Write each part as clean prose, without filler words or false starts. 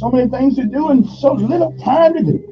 So many things to do and so little time to do.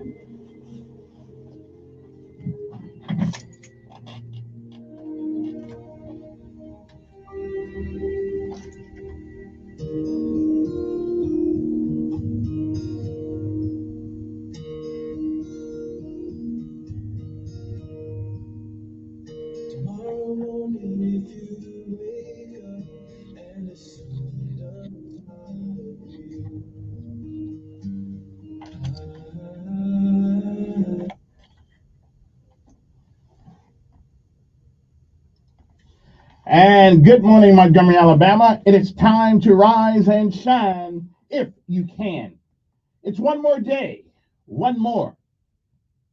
And good morning, Montgomery, Alabama. It is time to rise and shine if you can. It's one more day, one more.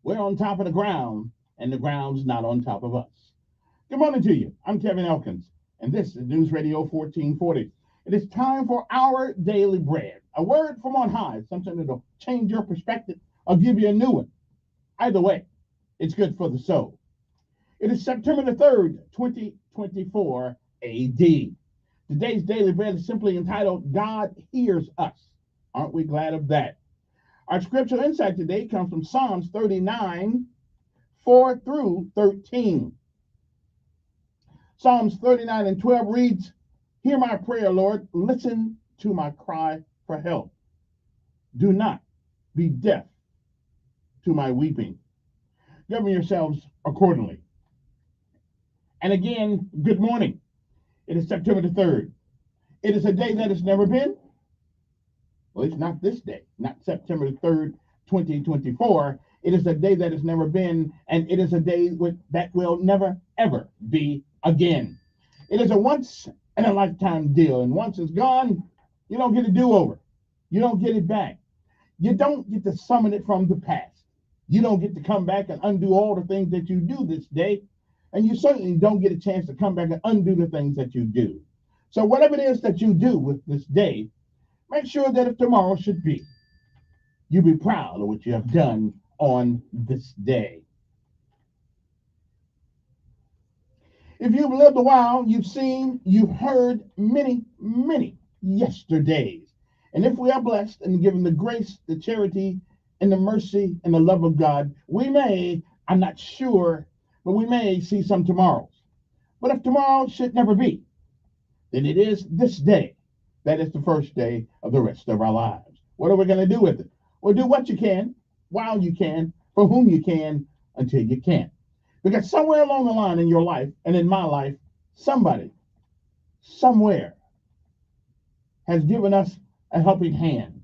We're on top of the ground, and the ground's not on top of us. Good morning to you. I'm Kevin Elkins, and this is News Radio 1440. It is time for our daily bread, a word from on high, something that'll change your perspective or give you a new one. Either way, it's good for the soul. It is September the 3rd, 2024 AD. Today's daily bread is simply entitled, God Hears Us. Aren't we glad of that? Our scriptural insight today comes from Psalms 39, 4 through 13. Psalms 39 and 12 reads, Hear my prayer, Lord. Listen to my cry for help. Do not be deaf to my weeping. Govern yourselves accordingly. And again, good morning. It is September the 3rd. It is a day that has never been. Well, it's not this day, not September the 3rd, 2024. It is a day that has never been, and it is a day that will never, ever be again. It is a once in a lifetime deal, and once it's gone, you don't get a do-over. You don't get it back. You don't get to summon it from the past. You don't get to come back and undo all the things that you do this day, and you certainly don't get a chance to come back and undo the things that you do. So whatever it is that you do with this day, make sure that if tomorrow should be, you be proud of what you have done on this day. If you've lived a while, you've heard many, many yesterdays. And if we are blessed and given the grace, the charity, and the mercy and the love of God, we may, I'm not sure, but we may see some tomorrows. But if tomorrow should never be, then it is this day that is the first day of the rest of our lives. What are we going to do with it? Well, do what you can, while you can, for whom you can, until you can't. Because somewhere along the line in your life and in my life, somebody, somewhere, has given us a helping hand,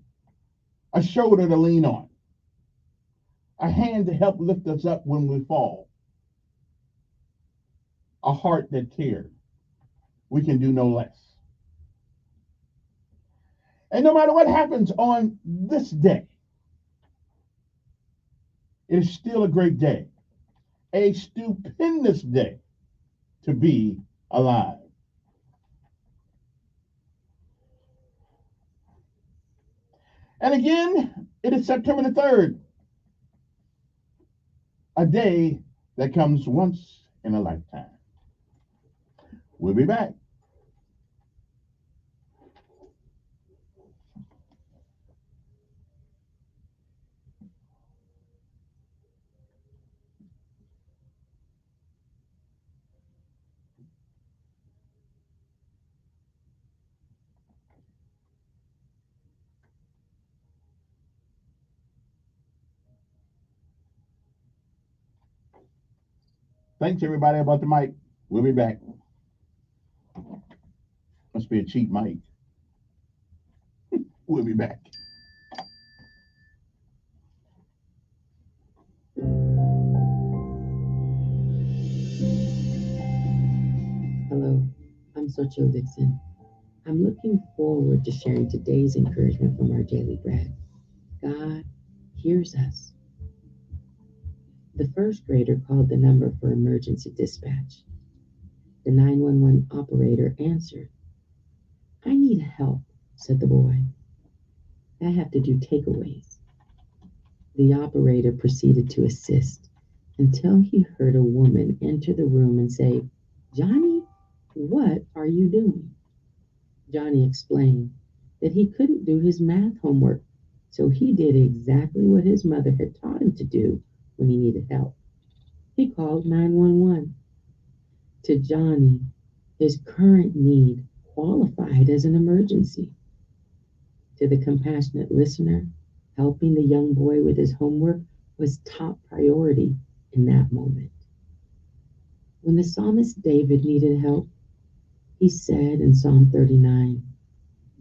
a shoulder to lean on, a hand to help lift us up when we fall, a heart that cared. We can do no less. And no matter what happens on this day, it is still a great day, a stupendous day to be alive. And again, it is September the 3rd, a day that comes once in a lifetime. We'll be back. Thanks, everybody, about the mic. We'll be back. Must be a cheap mic. We'll be back. Hello, I'm Sochil Dixon. I'm looking forward to sharing today's encouragement from our daily bread. God hears us. The first grader called the number for emergency dispatch. The 911 operator answered. I need help, said the boy. I have to do takeaways. The operator proceeded to assist until he heard a woman enter the room and say, Johnny, what are you doing? Johnny explained that he couldn't do his math homework, So he did exactly what his mother had taught him to do when he needed help. He called 911. To Johnny, his current need qualified as an emergency. To the compassionate listener, helping the young boy with his homework was top priority in that moment. When the psalmist David needed help, he said in Psalm 39,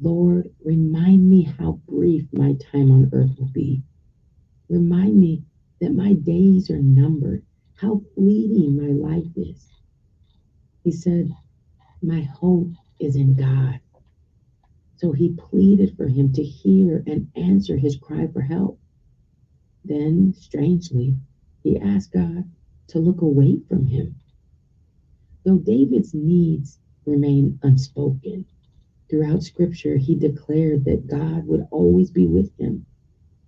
Lord, remind me how brief my time on earth will be. Remind me that my days are numbered, how fleeting my life is. He said, my hope is in God. So he pleaded for him to hear and answer his cry for help. Then, strangely, he asked God to look away from him. Though David's needs remain unspoken, throughout Scripture he declared that God would always be with him,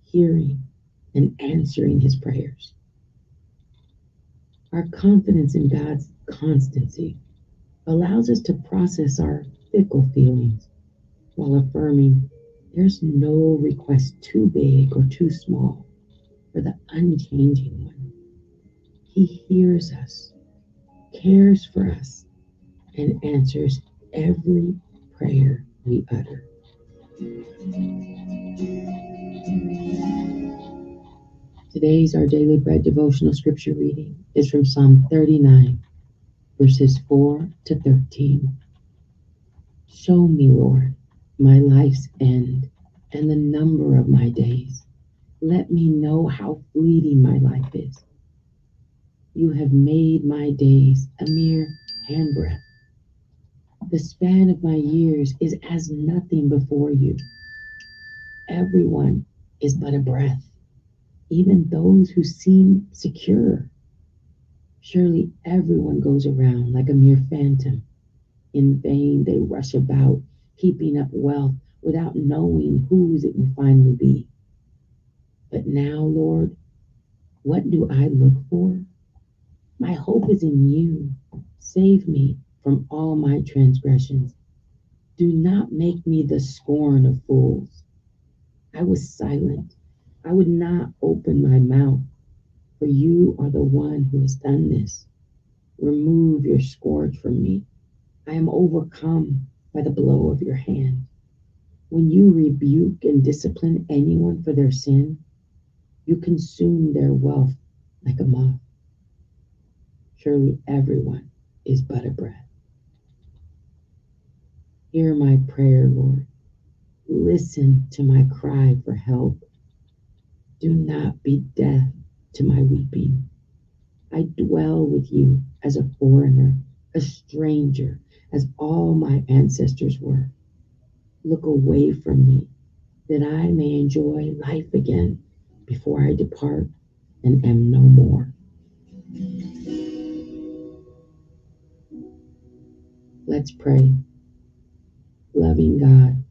hearing and answering his prayers. Our confidence in God's constancy allows us to process our fickle feelings while affirming there's no request too big or too small for the unchanging one. He hears us, cares for us, and answers every prayer we utter. Today's Our Daily Bread devotional scripture reading is from Psalm 39, verses 4 to 13. Show me, Lord, my life's end and the number of my days. Let me know how fleeting my life is. You have made my days a mere handbreadth. The span of my years is as nothing before you. Everyone is but a breath, even those who seem secure. Surely everyone goes around like a mere phantom. In vain they rush about, heaping up wealth without knowing whose it will finally be. But now, Lord, what do I look for? My hope is in you. Save me from all my transgressions. Do not make me the scorn of fools. I was silent. I would not open my mouth, for you are the one who has done this. Remove your scourge from me. I am overcome by the blow of your hand. When you rebuke and discipline anyone for their sin, you consume their wealth like a moth. Surely everyone is but a breath. Hear my prayer, Lord. Listen to my cry for help. Do not be deaf to my weeping. I dwell with you as a foreigner, a stranger, as all my ancestors were. Look away from me, that I may enjoy life again before I depart and am no more. Let's pray. Loving God,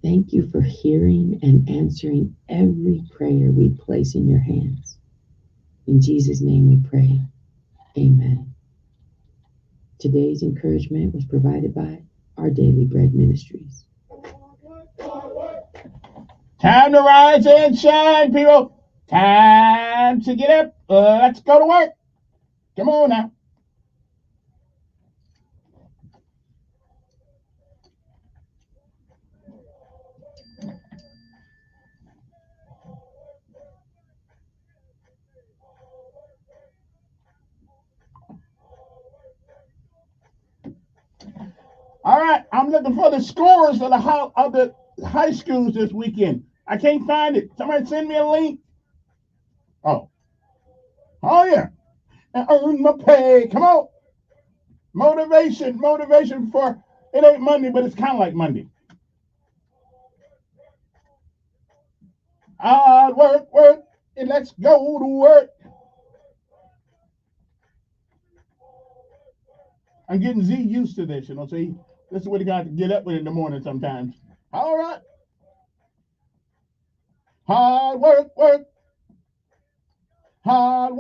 thank you for hearing and answering every prayer we place in your hands. In Jesus' name we pray. Amen. Today's encouragement was provided by Our Daily Bread Ministries. Time to rise and shine, people. Time to get up. Let's go to work. Come on now. All right, I'm looking for the scores of the high schools this weekend. I can't find it. Somebody send me a link. Oh, oh yeah. And earn my pay. Come on. Motivation for it ain't Monday, but it's kind of like Monday. Work, and let's go to work. I'm getting Z used to this, See, this is what you got to get up with in the morning sometimes. All right. Hard hard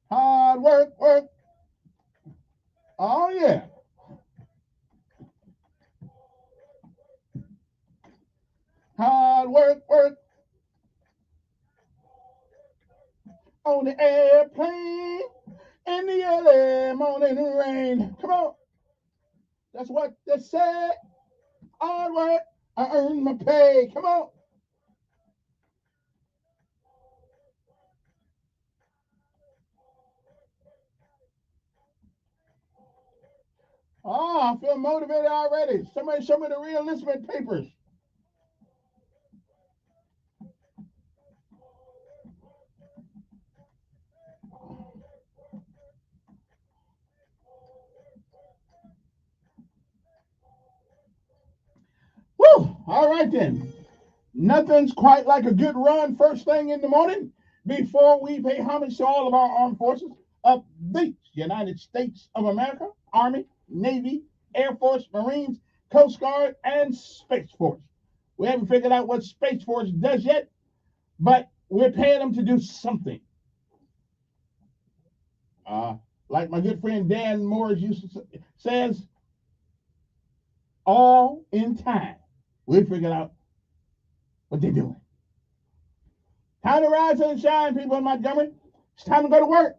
hard work. Oh yeah. Hard work, work on the airplane in the early morning rain. Come on. That's what they said. Hard work, I earn my pay. Come on. Oh, I feel motivated already. Somebody show me the reenlistment papers. Woo! All right then. Nothing's quite like a good run first thing in the morning before we pay homage to all of our armed forces of the United States of America, Army, Navy, Air Force, Marines, Coast Guard, and Space Force. We haven't figured out what Space Force does yet, but we're paying them to do something. Uh, like my good friend Dan Morris says, all in time. We'll figure out what they're doing. Time to rise and shine, people in Montgomery. It's time to go to work.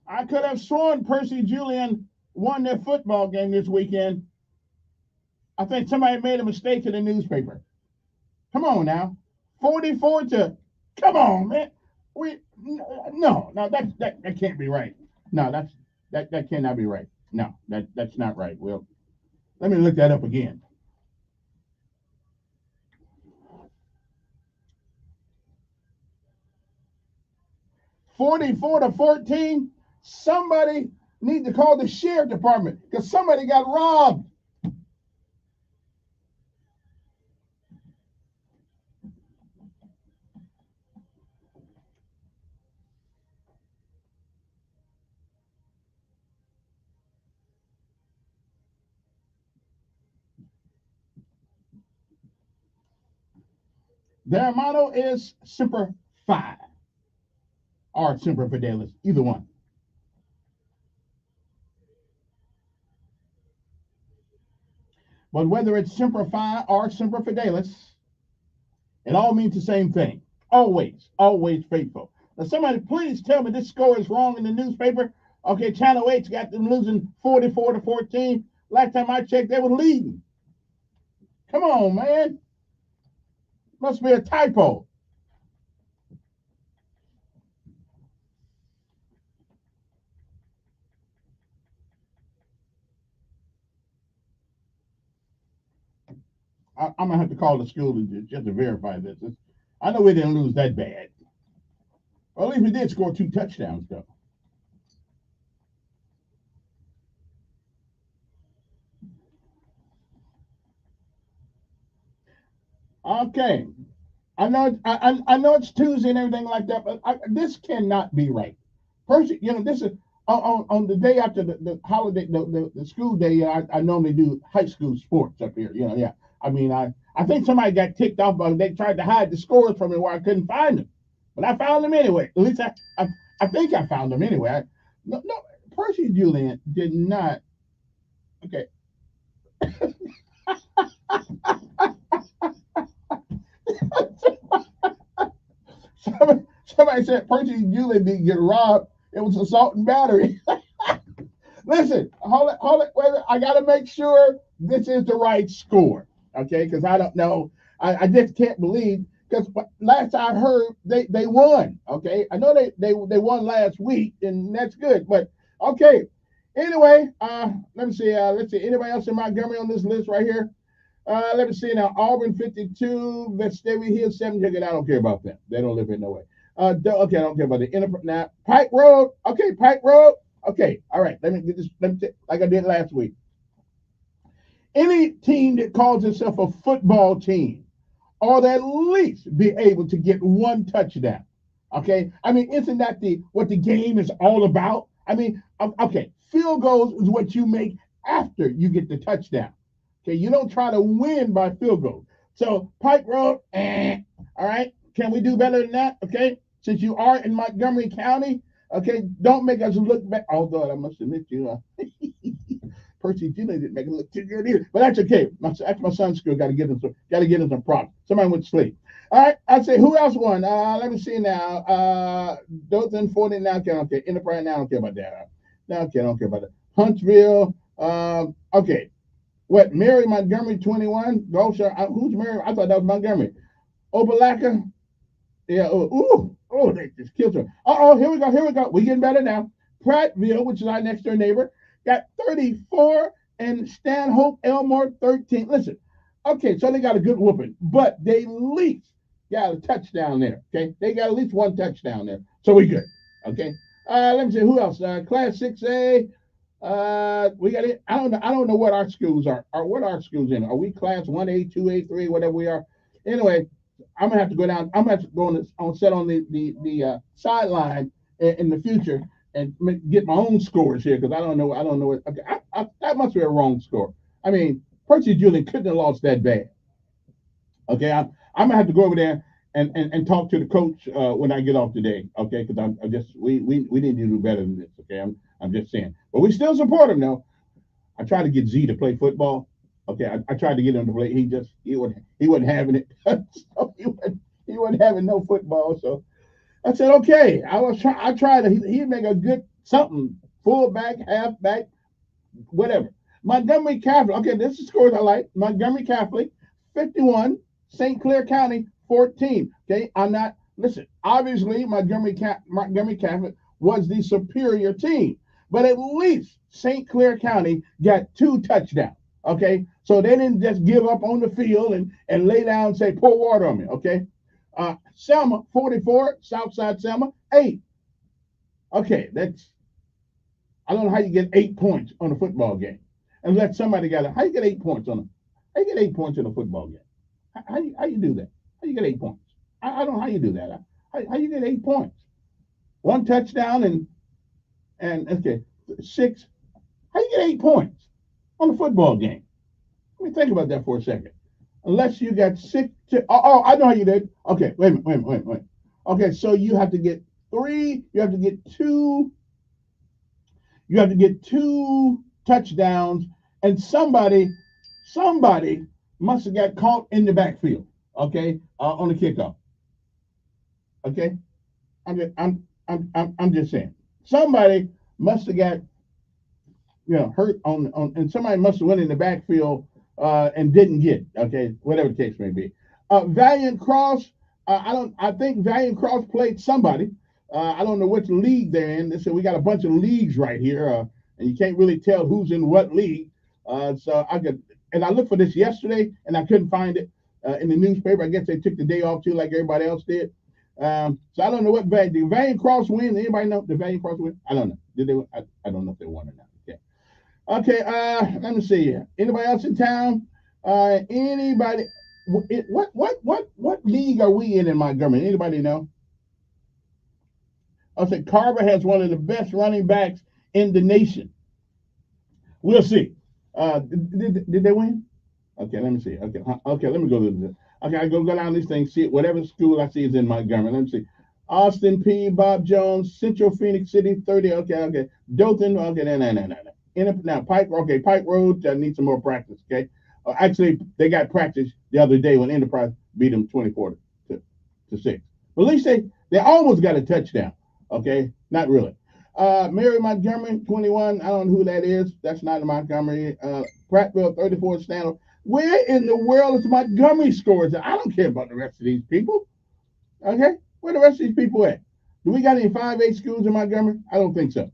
I could have sworn Percy Julian won their football game this weekend. I think somebody made a mistake in the newspaper. Come on now. 44 to, come on, man. We no, that can't be right. No, that cannot be right. No, that's not right. Well, let me look that up again. 44 to 14. Somebody need to call the sheriff department because somebody got robbed. Their motto is Semper Fi or Semper Fidelis, either one. But whether it's Semper Fi or Semper Fidelis, it all means the same thing. Always, always faithful. Now, somebody please tell me this score is wrong in the newspaper. Okay, Channel 8's got them losing 44 to 14. Last time I checked, they were leading. Come on, man. Must be a typo. I'm gonna have to call the school just to verify this. I know we didn't lose that bad. Well, at least we did score 2 touchdowns, though. Okay, I know it's Tuesday and everything like that, but this cannot be right. First, this is on the day after the holiday, the school day. I normally do high school sports up here. Yeah. I mean, I think somebody got ticked off because they tried to hide the scores from me where I couldn't find them, but I found them anyway. At least I think I found them anyway. No, Percy Julian did not. Okay. Somebody said Percy Julian didn't get robbed. It was assault and battery. Listen, hold it, wait a minute. I got to make sure this is the right score, okay? Because I don't know. I just can't believe because last I heard they won, okay? I know they won last week, and that's good. But okay, anyway, let me see. Let's see. Anybody else in Montgomery on this list right here? Let me see now. Auburn 52, Vestavia Hill 7. I don't care about them. They don't live here no way. Okay, I don't care about the now. Pike Road. Okay, Pike Road. Okay, all right. Let me get this. Like I did last week. Any team that calls itself a football team ought to at least be able to get one touchdown. Okay, I mean, isn't that what the game is all about? I mean, okay, field goals is what you make after you get the touchdown. Okay, you don't try to win by field goal. So Pike Road, all right. Can we do better than that? Okay, since you are in Montgomery County, okay, don't make us look back. Although I must admit you, Percy Jr. didn't make it look too good either, but that's okay. That's my son's school. Got to give him some props. Somebody went to sleep. All right, I'd say who else won? Let me see now. Dothan 40 now. Okay, Enterprise now. I don't care about that. Now, okay, I don't care about that. Huntsville. Okay. What? Mary Montgomery 21. Gosher. Who's Mary? I thought that was Montgomery. Opelika. Yeah. They just killed her. Here we go. We getting better now. Prattville, which is our next door neighbor, got 34, and Stanhope Elmore 13. Listen, okay, so they got a good whooping, but they at least got a touchdown there. Okay, they got at least one touchdown there, so we good. Okay, let me see who else. Class 6A. We got it. I don't know what our schools are. What our schools in? Are we class 1A, 2A, 3, whatever we are? Anyway, I'm gonna have to go down. I'm gonna have to go on set on the sideline in the future and get my own scores here because I don't know. What. Okay, that must be a wrong score. I mean, Percy Julian couldn't have lost that bad. Okay, I'm gonna have to go over there and talk to the coach when I get off today. Okay, because I'm just we need to do better than this. Okay, I'm just saying, but we still support him though. I tried to get Z to play football. Okay, I tried to get him to play. He wasn't having it. So he wasn't having no football. So I said, okay. I tried. He'd make a good something, fullback, halfback, whatever. Montgomery Catholic. Okay, this is scores I like. Montgomery Catholic, 51. St. Clair County, 14. Okay, I'm not. Listen, obviously Montgomery Catholic was the superior team, but at least St. Clair County got 2 touchdowns. Okay, so they didn't just give up on the field and lay down and say pour water on me. Okay, Selma 44, Southside Selma 8. Okay, I don't know how you get 8 points on a football game unless somebody got it. How you get 8 points how you get 8 points in a football game? How you do that? How you get 8 points? I don't know how you do that. How you get 8 points? 1 touchdown and okay 6. How you get 8 points on a football game? Let me think about that for a second. Unless you got 6. I know how you did. Okay, wait a minute. Okay, so you have to get 3. You have to get 2. You have to get 2 touchdowns, and somebody must have got caught in the backfield. Okay, on the kickoff. Okay, I'm just saying somebody must have got hurt on and somebody must have went in the backfield and didn't get okay, whatever the case may be. Valiant Cross, I think Valiant Cross played somebody. I don't know which league they're in. They said we got a bunch of leagues right here, and you can't really tell who's in what league. So I looked for this yesterday and I couldn't find it in the newspaper. I guess they took the day off too, like everybody else did. So I don't know what did Valiant Cross win. Anybody know the Valiant Cross win? I don't know. Did they? I don't know if they won or not. Okay, let me see here. Anybody else in town? Anybody? What league are we in Montgomery? Anybody know? I said Carver has one of the best running backs in the nation. We'll see. Did they win? Okay, let me see. Okay, let me go to this. Okay, I go down these things. See whatever school I see is in Montgomery. Let me see. Austin P. Bob Jones, Central Phoenix City 30. Okay. Dothan. Okay, no. Now Pike Road needs some more practice. Okay, actually they got practice the other day when Enterprise beat them 24 to 6. But at least They almost got a touchdown. Okay, not really. Mary Montgomery, 21. I don't know who that is. That's not in Montgomery. Prattville, 34. Stanley. Where in the world is Montgomery scores? I don't care about the rest of these people. Okay, where the rest of these people at? Do we got any 5A schools in Montgomery? I don't think so.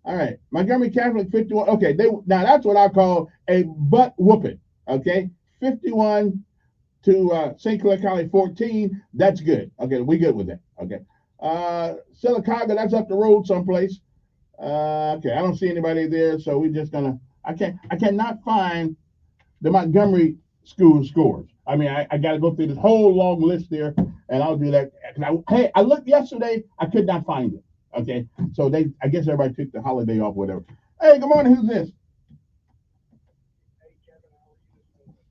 All right, Montgomery Catholic 51. Okay, they now that's what I call a butt whooping. Okay, 51 to St. Clair County 14. That's good. Okay, we good with that. Okay, Sylacauga, that's up the road someplace. Okay, I don't see anybody there, so we're just gonna. I cannot find the Montgomery school scores. I mean, I got to go through this whole long list there, and I'll do that. Hey, I looked yesterday, I could not find it. Okay, so I guess everybody took the holiday off, whatever. Hey, good morning. Who's this?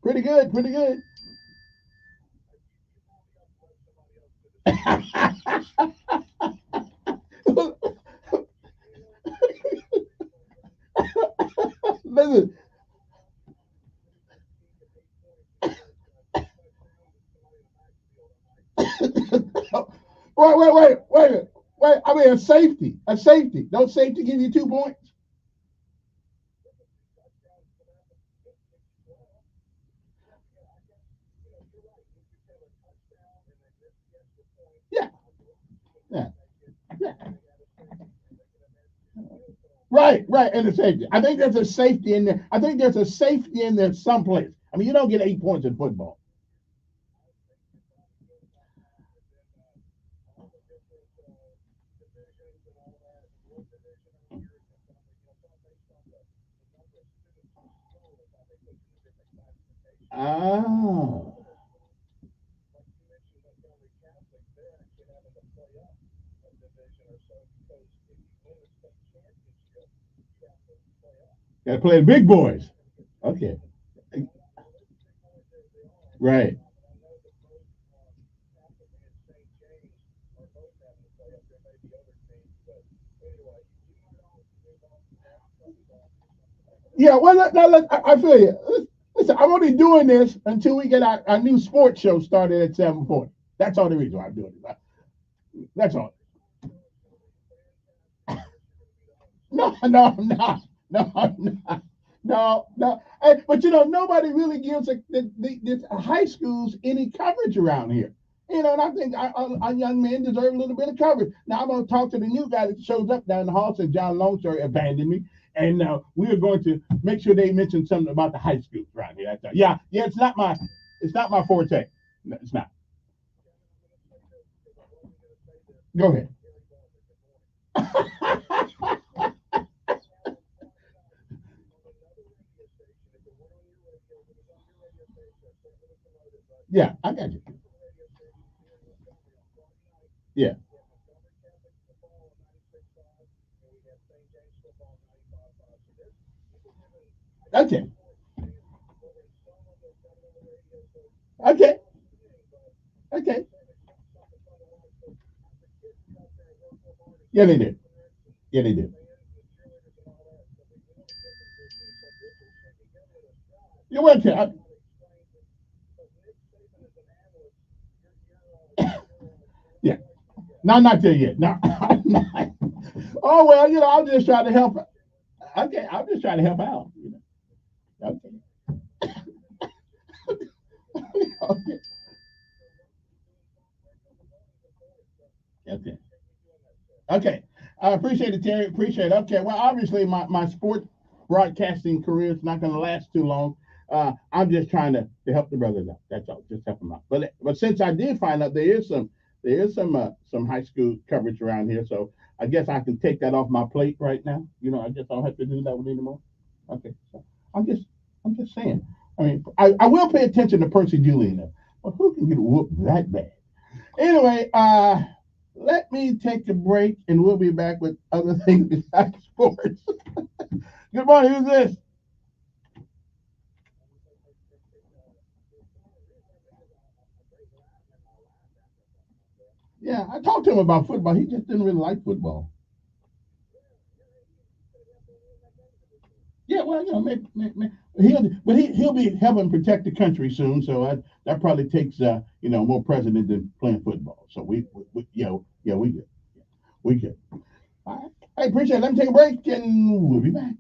Pretty good, pretty good. Listen, wait. I mean, a safety. Don't safety give you 2 points? Yeah, yeah, yeah. Right, and the safety. I think there's a safety in there. I think there's a safety in there someplace. I mean, you don't get 8 points in football. Ah, got to play the big boys. Okay, right. Yeah, well, I feel you. Listen, I'm only doing this until we get our new sports show started at 7:40. That's all the reason why I'm doing it. That's all. No, no, I'm not. No, I'm not. No, no. But nobody really gives the high schools any coverage around here. And I think our young men deserve a little bit of coverage. Now I'm going to talk to the new guy that shows up down the hall, since John Longstory abandoned me, and we are going to make sure they mention something about the high schools around here. Yeah, yeah. It's not my forte. No, it's not. Go ahead. Yeah, I got you. Yeah. Okay. Okay. Okay. Yeah, they did. Yeah, they did. You went to. Yeah. No, not there yet. No, I'm not. Oh well, I'm just trying to help. Okay, I'm just trying to help out. Okay. Okay. Okay. Okay. I appreciate it, Terry. Appreciate it. Okay. Well, obviously, my sports broadcasting career is not going to last too long. I'm just trying to help the brothers out. That's all. Just help them out. But since I did find out there is some high school coverage around here, so I guess I can take that off my plate right now. I guess I don't have to do that one anymore. Okay. So I'm just I'm just saying. I mean, I will pay attention to Percy Julian though. But who can get whooped that bad? Anyway, let me take a break and we'll be back with other things besides sports. Good morning. Who's this? Yeah, I talked to him about football. He just didn't really like football. Yeah, well, maybe He'll be helping protect the country soon. So that probably takes more president than playing football. So we good. We good. All right. I appreciate it. Let me take a break and we'll be back.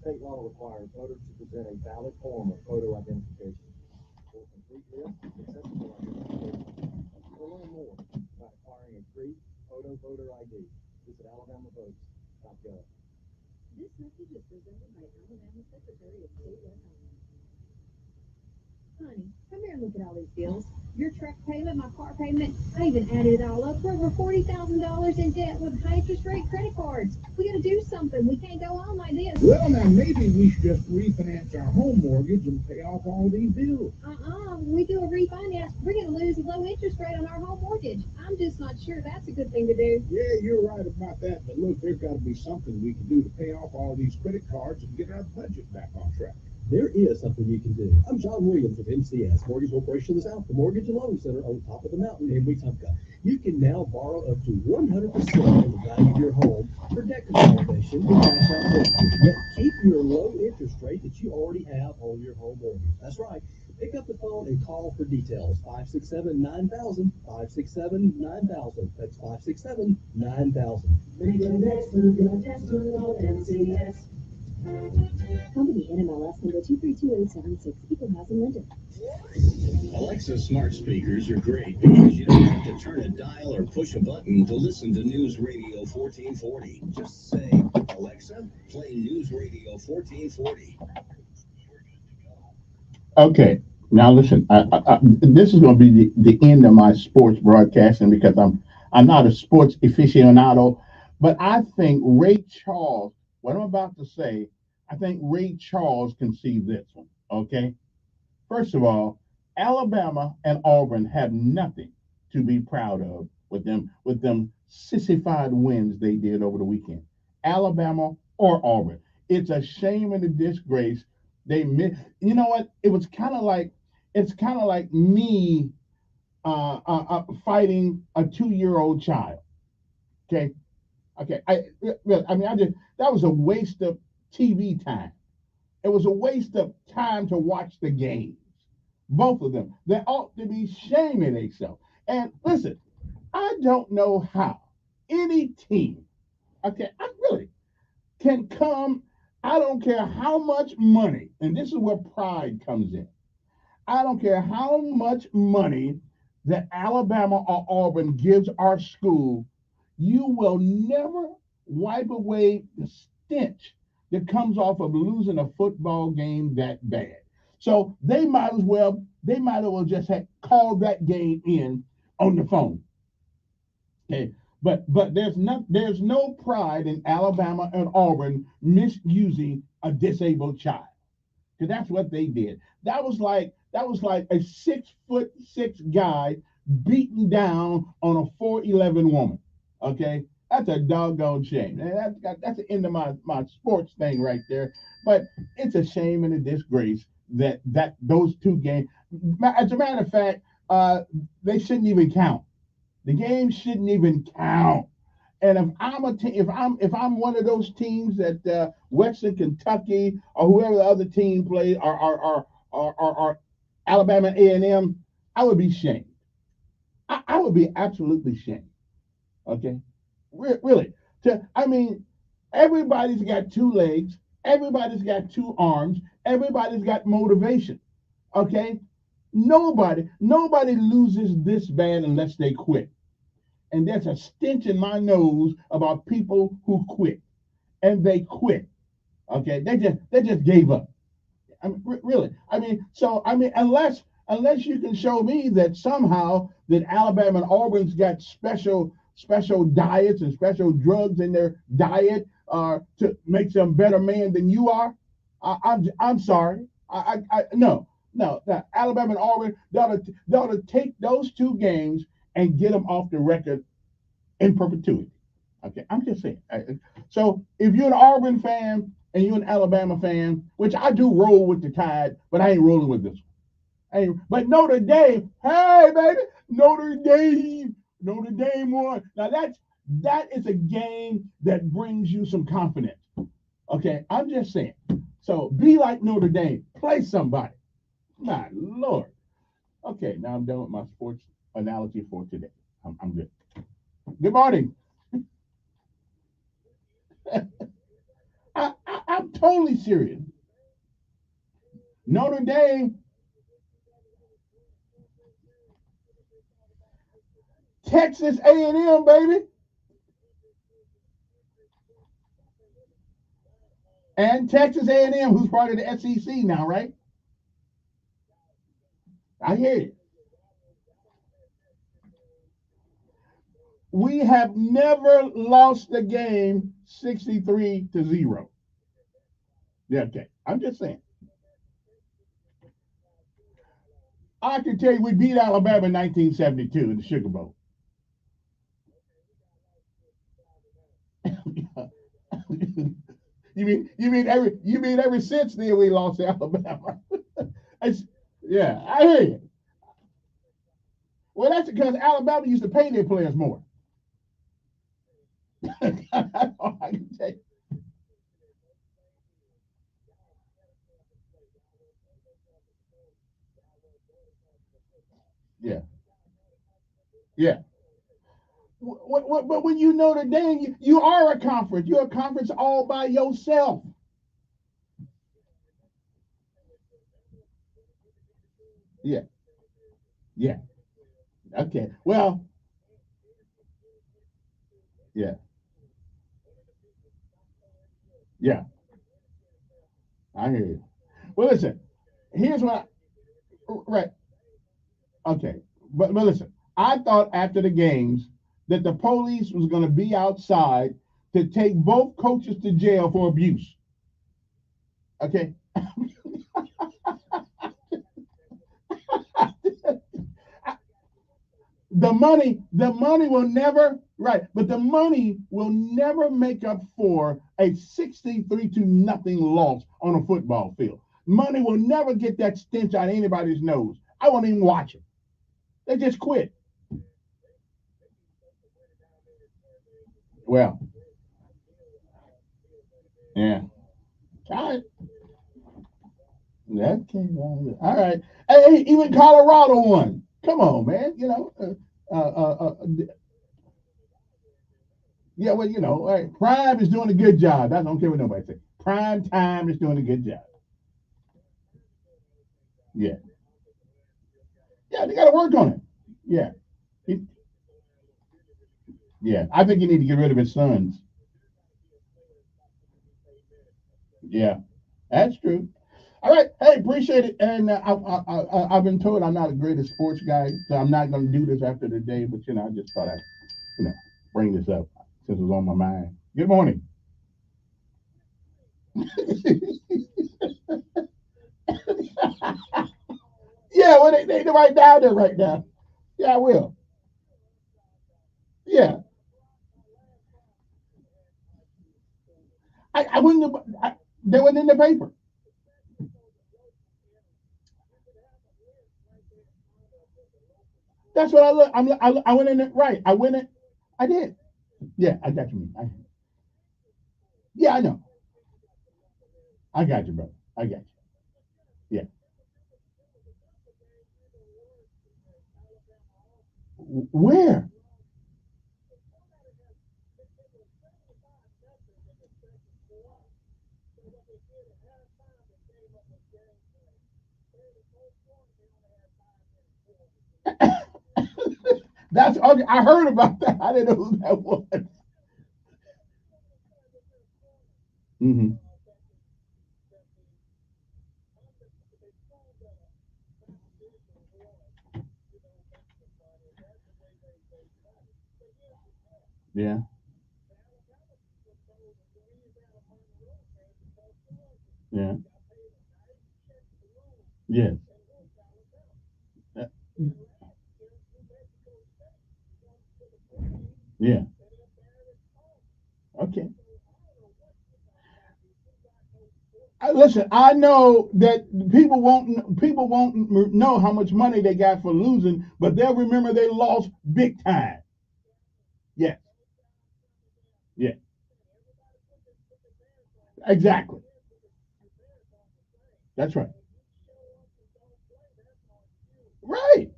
State law requires voters to present a valid form of photo identification. For a complete list, accessible identification, or learn more about acquiring a free photo voter ID, visit alabamavotes.gov. This message is presented by Alabama Secretary of State Ed. Honey, come here and look at all these bills. Your truck payment, my car payment. I even added it all up. We're over $40,000 in debt with high interest rate credit cards. We got to do something. We can't go on like this. Well, now maybe we should just refinance our home mortgage and pay off all these bills. We do a refinance. We're going to lose a low interest rate on our home mortgage. I'm just not sure that's a good thing to do. Yeah, you're right about that. But look, there's got to be something we can do to pay off all these credit cards and get our budget back on track. There is something you can do. I'm John Williams with MCS Mortgage Corporation of the South, the Mortgage and Loan Center on top of the mountain in Wetumpka. You can now borrow up to 100% of the value of your home for debt consolidation and cash out mortgages. Yet keep your low interest rate that you already have on your home mortgage. That's right. Pick up the phone and call for details. 567-9000, 567-9000. That's 567-9000. Make the next move, your testimonial MCS. Company NMLS number 232876, Equal Housing Lender. Alexa smart speakers are great because you don't have to turn a dial or push a button to listen to News Radio 1440. Just say, Alexa, play News Radio 1440. Okay, now listen. This is going to be the end of my sports broadcasting because I'm not a sports aficionado, but I think Ray Charles. What I'm about to say, I think Ray Charles can see this one. Okay, first of all, Alabama and Auburn have nothing to be proud of with them sissified wins they did over the weekend. Alabama or Auburn, it's a shame and a disgrace. They miss. You know what? It's kind of like me fighting a 2-year-old child. Okay, okay. I mean, I just that was a waste of TV time. It was a waste of time to watch the games. Both of them. They ought to be shaming themselves. And listen, I don't know how any team, okay, I really can come. I don't care how much money, and this is where pride comes in. I don't care how much money that Alabama or Auburn gives our school, you will never wipe away the stench that comes off of losing a football game that bad. So they might as well just have called that game in on the phone. Okay. But there's no pride in Alabama and Auburn misusing a disabled child. Because that's what they did. That was like a 6'6" guy beaten down on a 4'11" woman. Okay, that's a doggone shame. And that's the end of my sports thing right there. But it's a shame and a disgrace that those two games. As a matter of fact, they shouldn't even count. The game shouldn't even count. And if I'm one of those teams that Western Kentucky or whoever the other team plays or Alabama A&M, I would be shamed. I would be absolutely shamed. Okay, really. I mean, everybody's got two legs, everybody's got two arms, everybody's got motivation. Okay, nobody loses this bad unless they quit. And there's a stench in my nose about people who quit, and they quit. Okay, they just gave up. I mean, really. I mean, unless you can show me that somehow that Alabama and Auburn's got special diets and special drugs in their diet to make them better man than you are, I'm sorry. No. Alabama and Auburn, they ought to take those two games and get them off the record in perpetuity. Okay, I'm just saying. So if you're an Auburn fan and you're an Alabama fan, which I do roll with the Tide, but I ain't rolling with this one. But Notre Dame, hey baby, Notre Dame won. Now that is a game that brings you some confidence. Okay, I'm just saying. So be like Notre Dame, play somebody. My Lord. Okay, now I'm done with my sports analogy for today. I'm good. Good morning. I I'm totally serious. Notre Dame, Texas A&M, baby, and Texas A&M, who's part of the SEC now, right? I hear you. We have never lost a game 63-0. Yeah, okay. I'm just saying. I can tell you we beat Alabama in 1972 in the Sugar Bowl. you mean ever since then we lost to Alabama? Yeah, I hear you. Well, that's because Alabama used to pay their players more. That's all I can say. Yeah, yeah. But when you know the name, you are a conference. You're a conference all by yourself. Yeah, yeah. Okay. Well, yeah, yeah. I hear you. Well, listen. Here's what. Right. Okay. But listen. I thought after the games that the police was going to be outside to take both coaches to jail for abuse. Okay. The money will never, right, but the money will never make up for a 63 to nothing loss on a football field. Money will never get that stench out of anybody's nose. I won't even watch it. They just quit. Well, yeah. All right. That came on. All right. Hey, even Colorado won. Come on, man. Yeah, well, right, Prime is doing a good job. I don't care what nobody says. Prime time is doing a good job. Yeah. Yeah, they got to work on it. Yeah. He- yeah. I think you need to get rid of his sons. Yeah. That's true. All right. Hey, appreciate it. And I've been told I'm not a greatest sports guy, so I'm not going to do this after the day. But I just thought I'd you know bring this up since it was on my mind. Good morning. Yeah, well, they right down there right now. Yeah, I will. Yeah, I wouldn't. They were in the paper. That's what I look. I went in it right. I went in. I did. Yeah, I got you. Yeah, I know. I got you, brother. I got you. Yeah. Where? That's okay. I heard about that. I didn't know who that was. Hmm. Yeah. Yeah. Yeah. Uh, Yeah. Okay. Listen, I know that people won't know how much money they got for losing, but they'll remember they lost big time. Yeah. Yeah. Exactly. That's right. Right.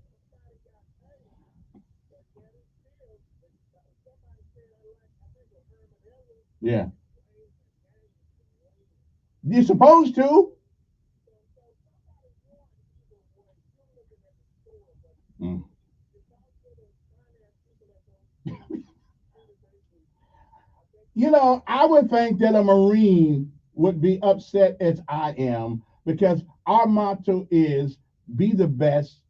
Yeah. You're supposed to. Mm. You know, I would think that a Marine would be upset as I am because our motto is be the best.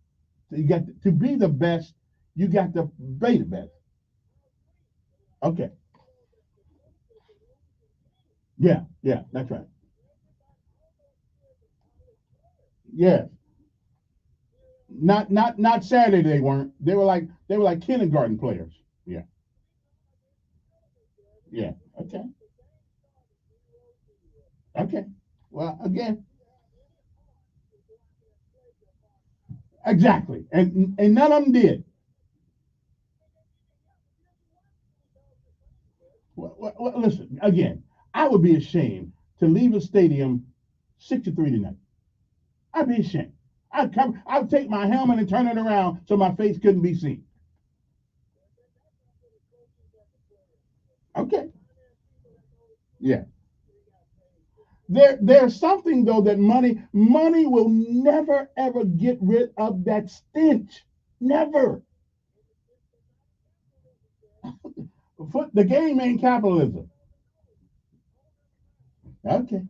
You got to be the best. You got to be the best. Okay. Yeah. Yeah. That's right. Yeah. Not Saturday. They weren't. They were like kindergarten players. Yeah. Yeah. Okay. Okay. Well, again, exactly. And none of them did. Well, listen, again, I would be ashamed to leave a stadium 63 tonight. I'd be ashamed. I'd take my helmet and turn it around so my face couldn't be seen. Okay. Yeah. There's something though that money will never ever get rid of that stench. Never. The game ain't capitalism. Okay.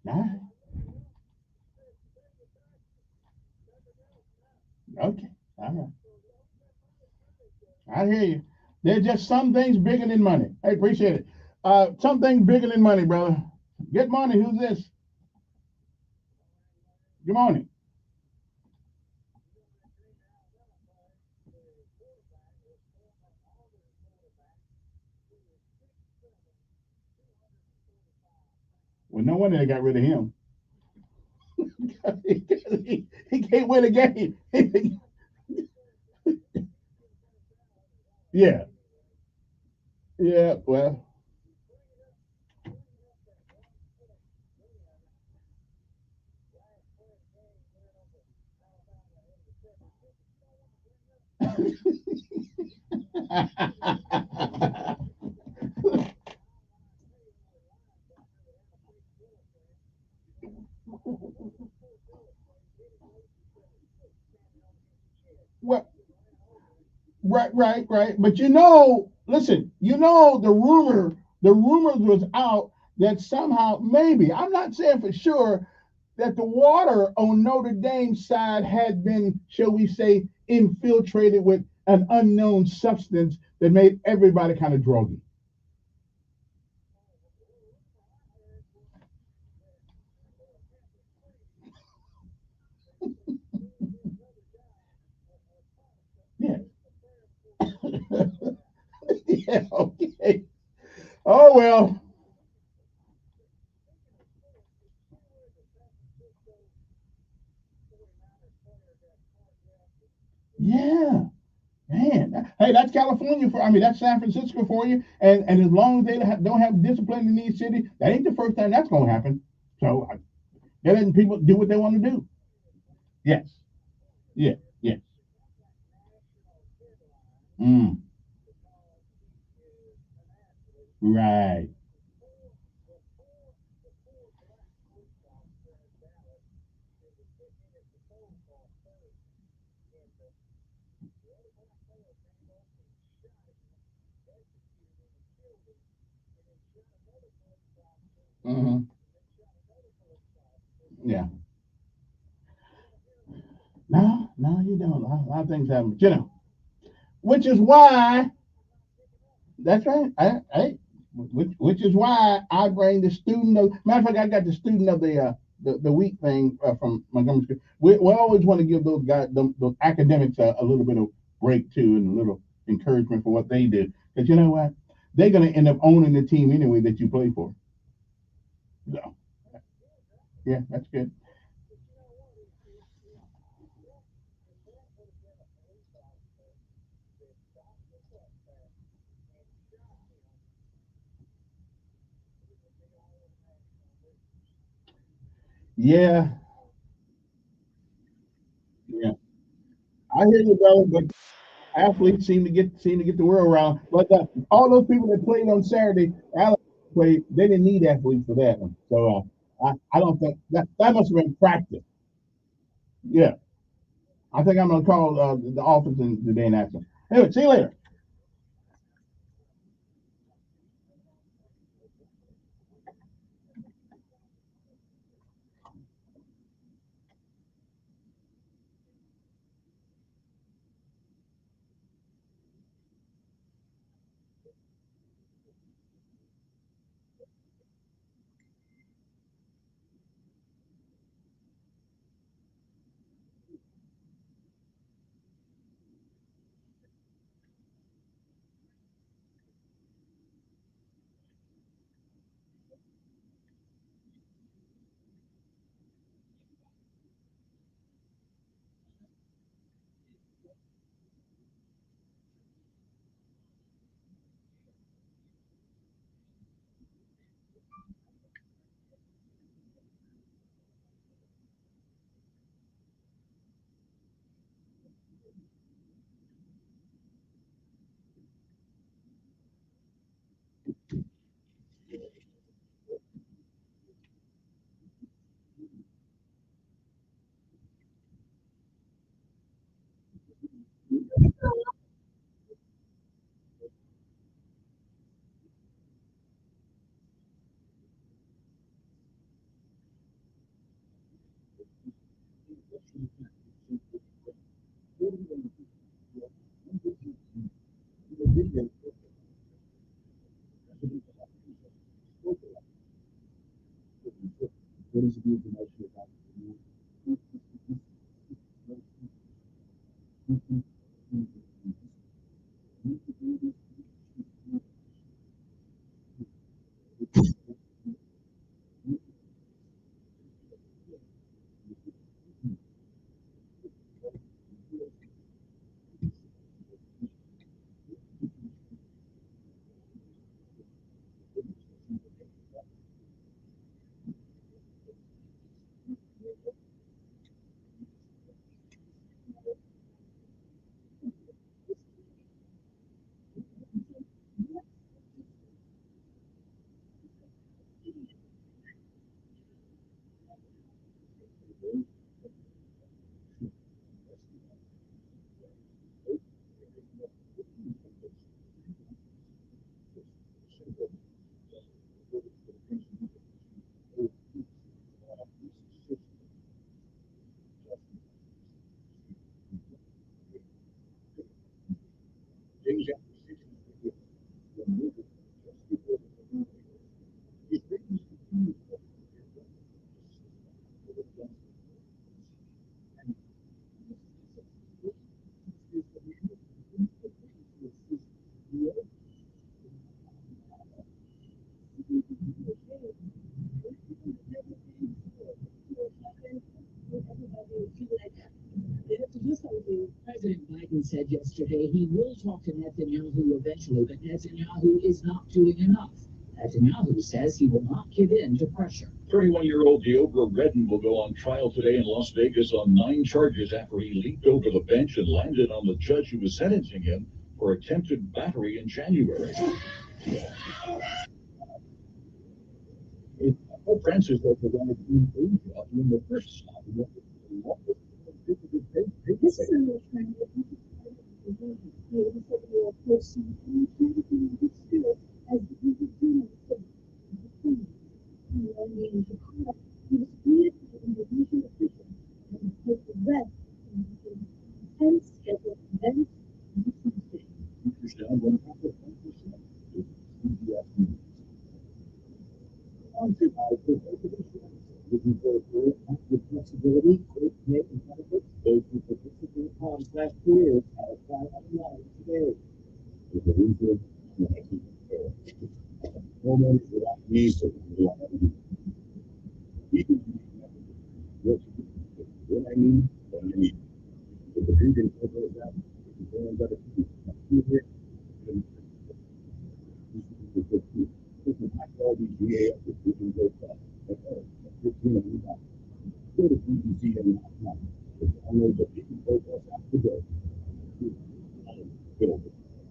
All right. Okay. All right. I hear you. There's just some things bigger than money. I appreciate it. Some things bigger than money, brother. Good morning. Who's this? Good morning. Well, no wonder they got rid of him. he can't win a game. Yeah. Yeah. Well. Well, right. But listen, the rumors was out that somehow, maybe, I'm not saying for sure, that the water on Notre Dame's side had been, shall we say, infiltrated with an unknown substance that made everybody kind of druggy. Yeah. Yeah, okay. Oh well. Yeah. Man, hey, that's California for. I mean, that's San Francisco for you. And as long as they don't have discipline in these cities, that ain't the first time that's going to happen. So they're letting people do what they want to do. Yes. Yeah. Yeah. Mm, right. Hmm. Yeah. No, you don't. A lot of things happen. But, which is why. That's right. Which is why I bring the student of. Matter of fact, I got the student of the week thing from Montgomery School. We always want to give those guys, those academics, a little bit of break too, and a little encouragement for what they did. Because you know what, they're going to end up owning the team anyway that you play for. So yeah, that's good. Yeah, yeah. I hear you, brother, but athletes seem to get the world around. But all those people that played on Saturday, Alex earthquake. They didn't need athletes for that one. So I don't think that must have been practice. Yeah, I think I'm gonna call the office in today and ask them. Anyway, see you later. President Biden said yesterday he will talk to Netanyahu eventually, but Netanyahu is not doing enough. Netanyahu says he will not give in to pressure. 31-year-old Deobra Redden will go on trial today in Las Vegas on 9 charges after he leaped over the bench and landed on the judge who was sentencing him for attempted battery in January. Pope Francis was arrived in Asia in the first stop. This is a real trend. A person and everything is still as the people do in Jakarta, he was greeted by Indonesian officials and take the rest in the intense scheduled events on Tuesday. On looking for a career with flexibility, quick pay, and benefits. Those who participate in class careers are applying online today. With the reason homeowners without needs to what I need, what I need. With the region over that, here, and high quality GA up to 15 go fast. 15 and go to BGC.com. Download the 15 go fast app today.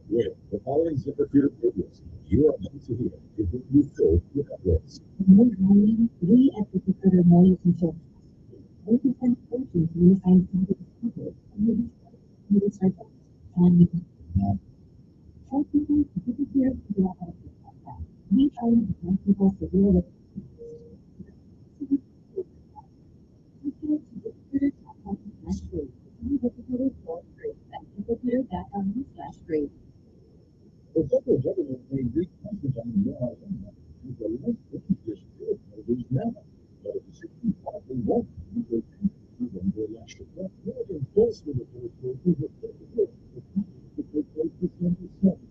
Where the following ZipRecruiter videos you are about to hear is what you filled let ZipRecruiter know you can feel they can send fortunes when you find fabulous people and maybe start and fortunately, ZipRecruiter figure out how to fix that. We try to find people for real ZipRecruiter.com/free. ZipRecruiter for free. That's ZipRecruiter.com/free. The federal government may increase taxes on laws with the less dangerous movies now. But at the Supreme Court, they won't because taxes on the election. That more enforcement of those rules is a federal law. The taxes that take place December 7th.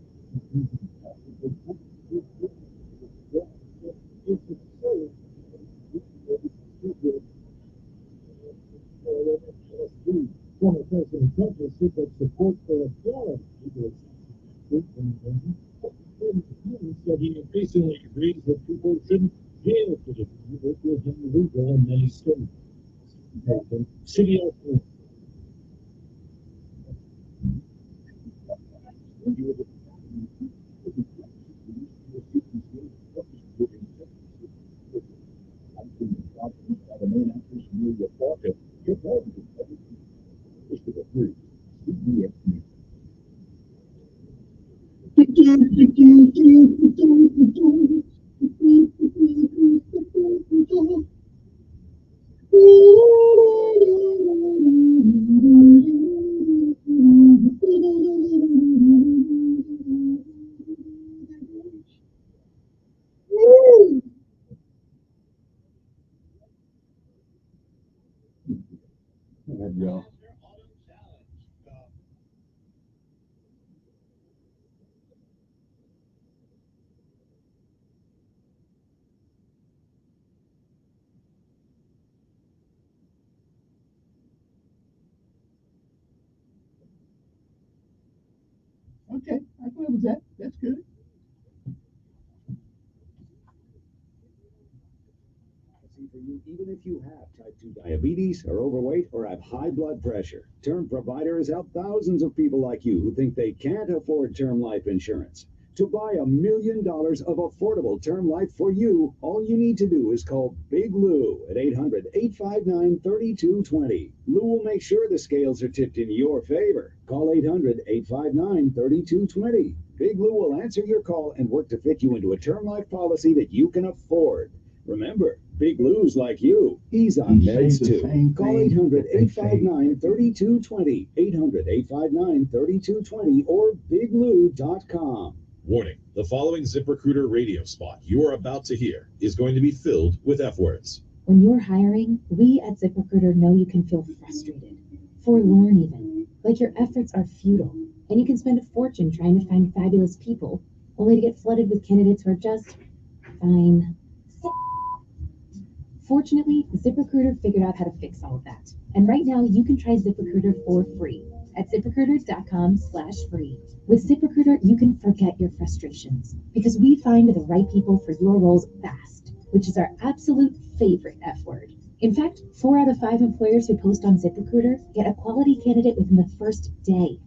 It's absurd. Former President Trump has said that support for a foreign said he increasingly agrees that people shouldn't jail for the work with him illegal in many states. City of the main actress Amelia Parker. Your president is to the free. Yeah. Okay, I thought it was that. That's good. For you, even if you have type 2 diabetes, are overweight, or have high blood pressure, Term Provider has helped thousands of people like you who think they can't afford term life insurance. To buy $1 million of affordable term life for you, all you need to do is call Big Lou at 800-859-3220. Lou will make sure the scales are tipped in your favor. Call 800-859-3220. Big Lou will answer your call and work to fit you into a term life policy that you can afford. Remember, Big Lou's like you. He's on meds too. Call 800-859-3220. 800-859-3220 or biglou.com. Warning, the following ZipRecruiter radio spot you are about to hear is going to be filled with F words. When you're hiring, we at ZipRecruiter know you can feel frustrated, forlorn even, like your efforts are futile, and you can spend a fortune trying to find fabulous people, only to get flooded with candidates who are just fine. Fortunately, ZipRecruiter figured out how to fix all of that. And right now, you can try ZipRecruiter for free at ZipRecruiter.com/free. With ZipRecruiter, you can forget your frustrations because we find the right people for your roles fast, which is our absolute favorite F word. In fact, 4 out of 5 employers who post on ZipRecruiter get a quality candidate within the first day.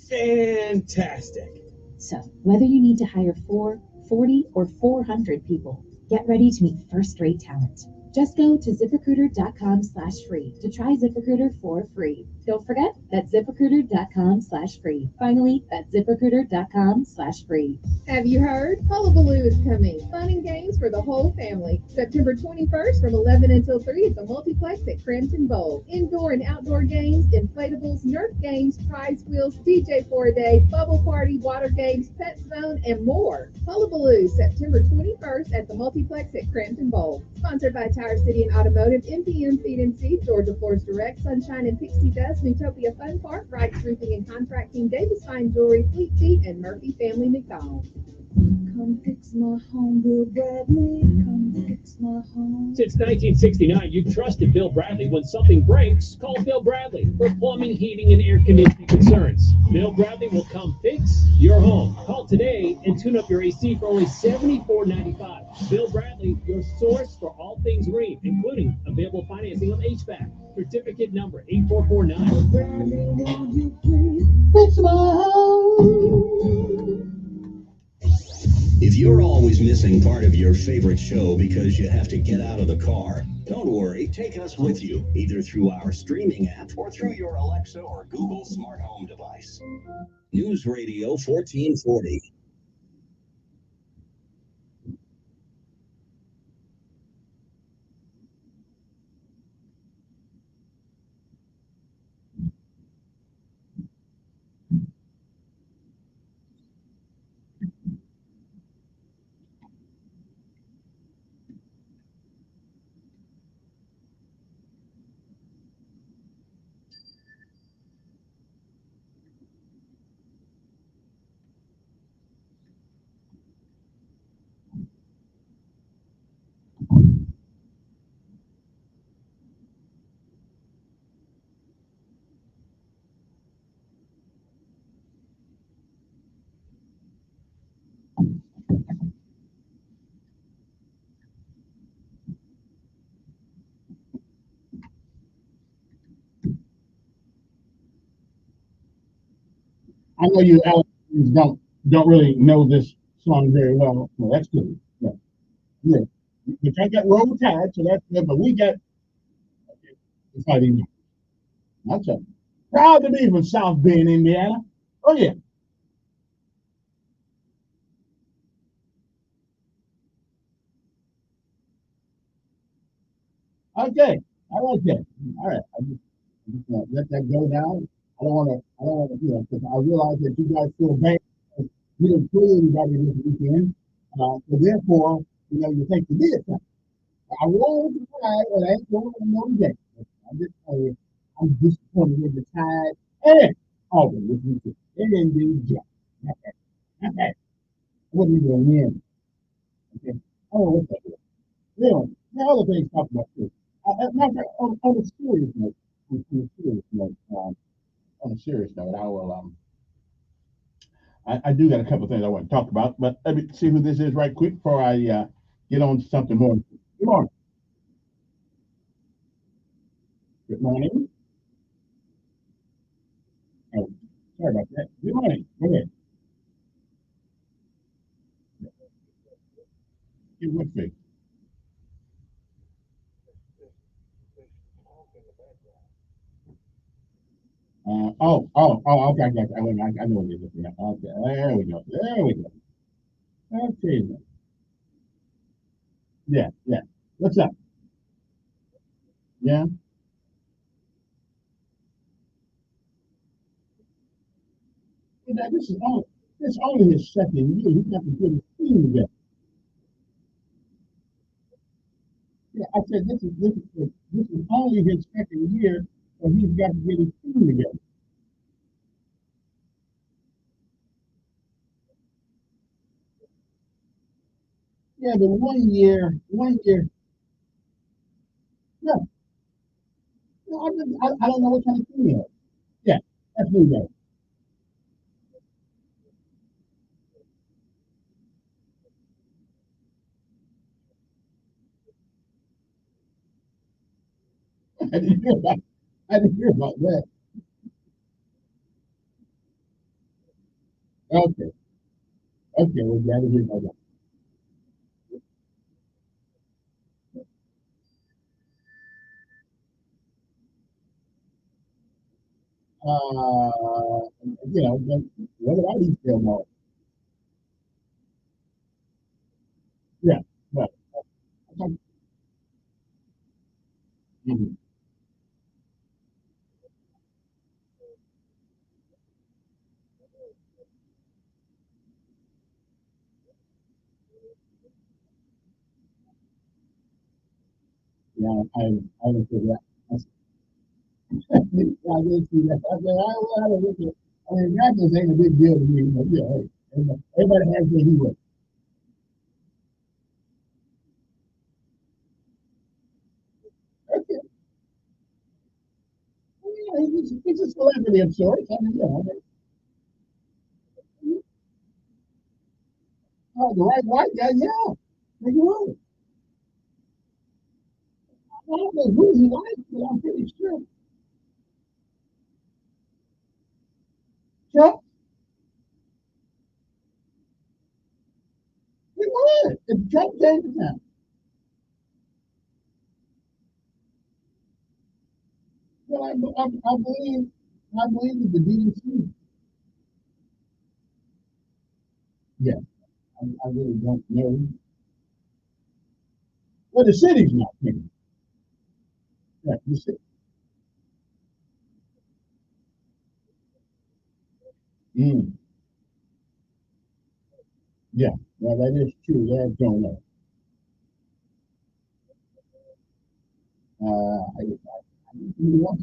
Fantastic. So, whether you need to hire 4, 40, or 400 people, get ready to meet first-rate talent. Just go to ZipRecruiter.com/free to try ZipRecruiter for free. Don't forget, that's ZipRecruiter.com/free. Finally, that's ZipRecruiter.com/free. Have you heard? Hullabaloo is coming. Fun and games for the whole family. September 21st from 11 until 3 at the Multiplex at Crampton Bowl. Indoor and outdoor games, inflatables, Nerf games, prize wheels, DJ for a day, bubble party, water games, pet zone, and more. Hullabaloo, September 21st at the Multiplex at Crampton Bowl. Sponsored by Tire City and Automotive, MPM Feed and Seed, Georgia Floors Direct, Sunshine and Pixie Dust, Newtopia Fun Park, Wright's Roofing and Contracting, Davis Fine Jewelry, Fleet Feet, and Murphy Family McDonald's. Come fix my home, Bill Bradley. Come fix my home. Since 1969, you've trusted Bill Bradley. When something breaks, call Bill Bradley for plumbing, heating, and air conditioning concerns. Bill Bradley will come fix your home. Call today and tune up your AC for only $74.95. Bill Bradley, your source for all things green, including available financing on HVAC. Certificate number 8449. Bradley, won't you please fix my home? If you're always missing part of your favorite show because you have to get out of the car, Don't worry, take us with you, either through our streaming app or through your Alexa or Google smart home device. News Radio 1440. I know you Elkins don't really know this song very well. No, that's good. Yeah, yeah. You can't get roll tide, so that's good. But we got it's not even. That's a proud to be from South Bend, Indiana. Oh yeah. Okay. I like that. All right. I'm just gonna let that go down. I don't want to. I don't want to. Because I realize that you guys feel bad. You didn't pull anybody this weekend. So therefore, you think you did something. I rolled the tide, and I ain't going to know today. I'm just telling you, I'm disappointed with the tide and Auburn this weekend. They didn't do jack. Okay. What are you going to win? Okay. Oh, what's that? There are other things to talk about too. On a serious note, on a serious note, I will. I do got a couple of things I want to talk about, but let me see who this is right quick before I get on to something more. Good morning. Good morning. Oh, sorry about that. Good morning. Go ahead. Get with me. Okay, I got you. I know what it is. Yeah, okay, there we go. There we go. Okay. Yeah, yeah. What's up? Yeah. This is only his second year. He's got to get his team together. Yeah, I said this is only his second year, so he's got to get his team together. Yeah, but 1 year. No, no, I don't know what kind of team he has. Yeah, that's who he has. I didn't hear about. I didn't hear about that. Okay, okay, well, yeah, I didn't hear about that. Uh, but what about these film all? Yeah, but mhm, yeah, I didn't see that. I didn't see that. I said, I don't look at. I mean, that just ain't a big deal to me. But yeah, hey, everybody has their hero. Okay, yeah, he's a celebrity of sorts. I mean, the right white guy, yeah. You're right. I don't know who he likes, but I'm pretty sure Trump, he would. If Trump came to town, Well, I believe that the DNC. Yeah, I really don't know. Well, the city's not paying. Yeah, the city. Mm, yeah, well, that is true. They're going up. You know,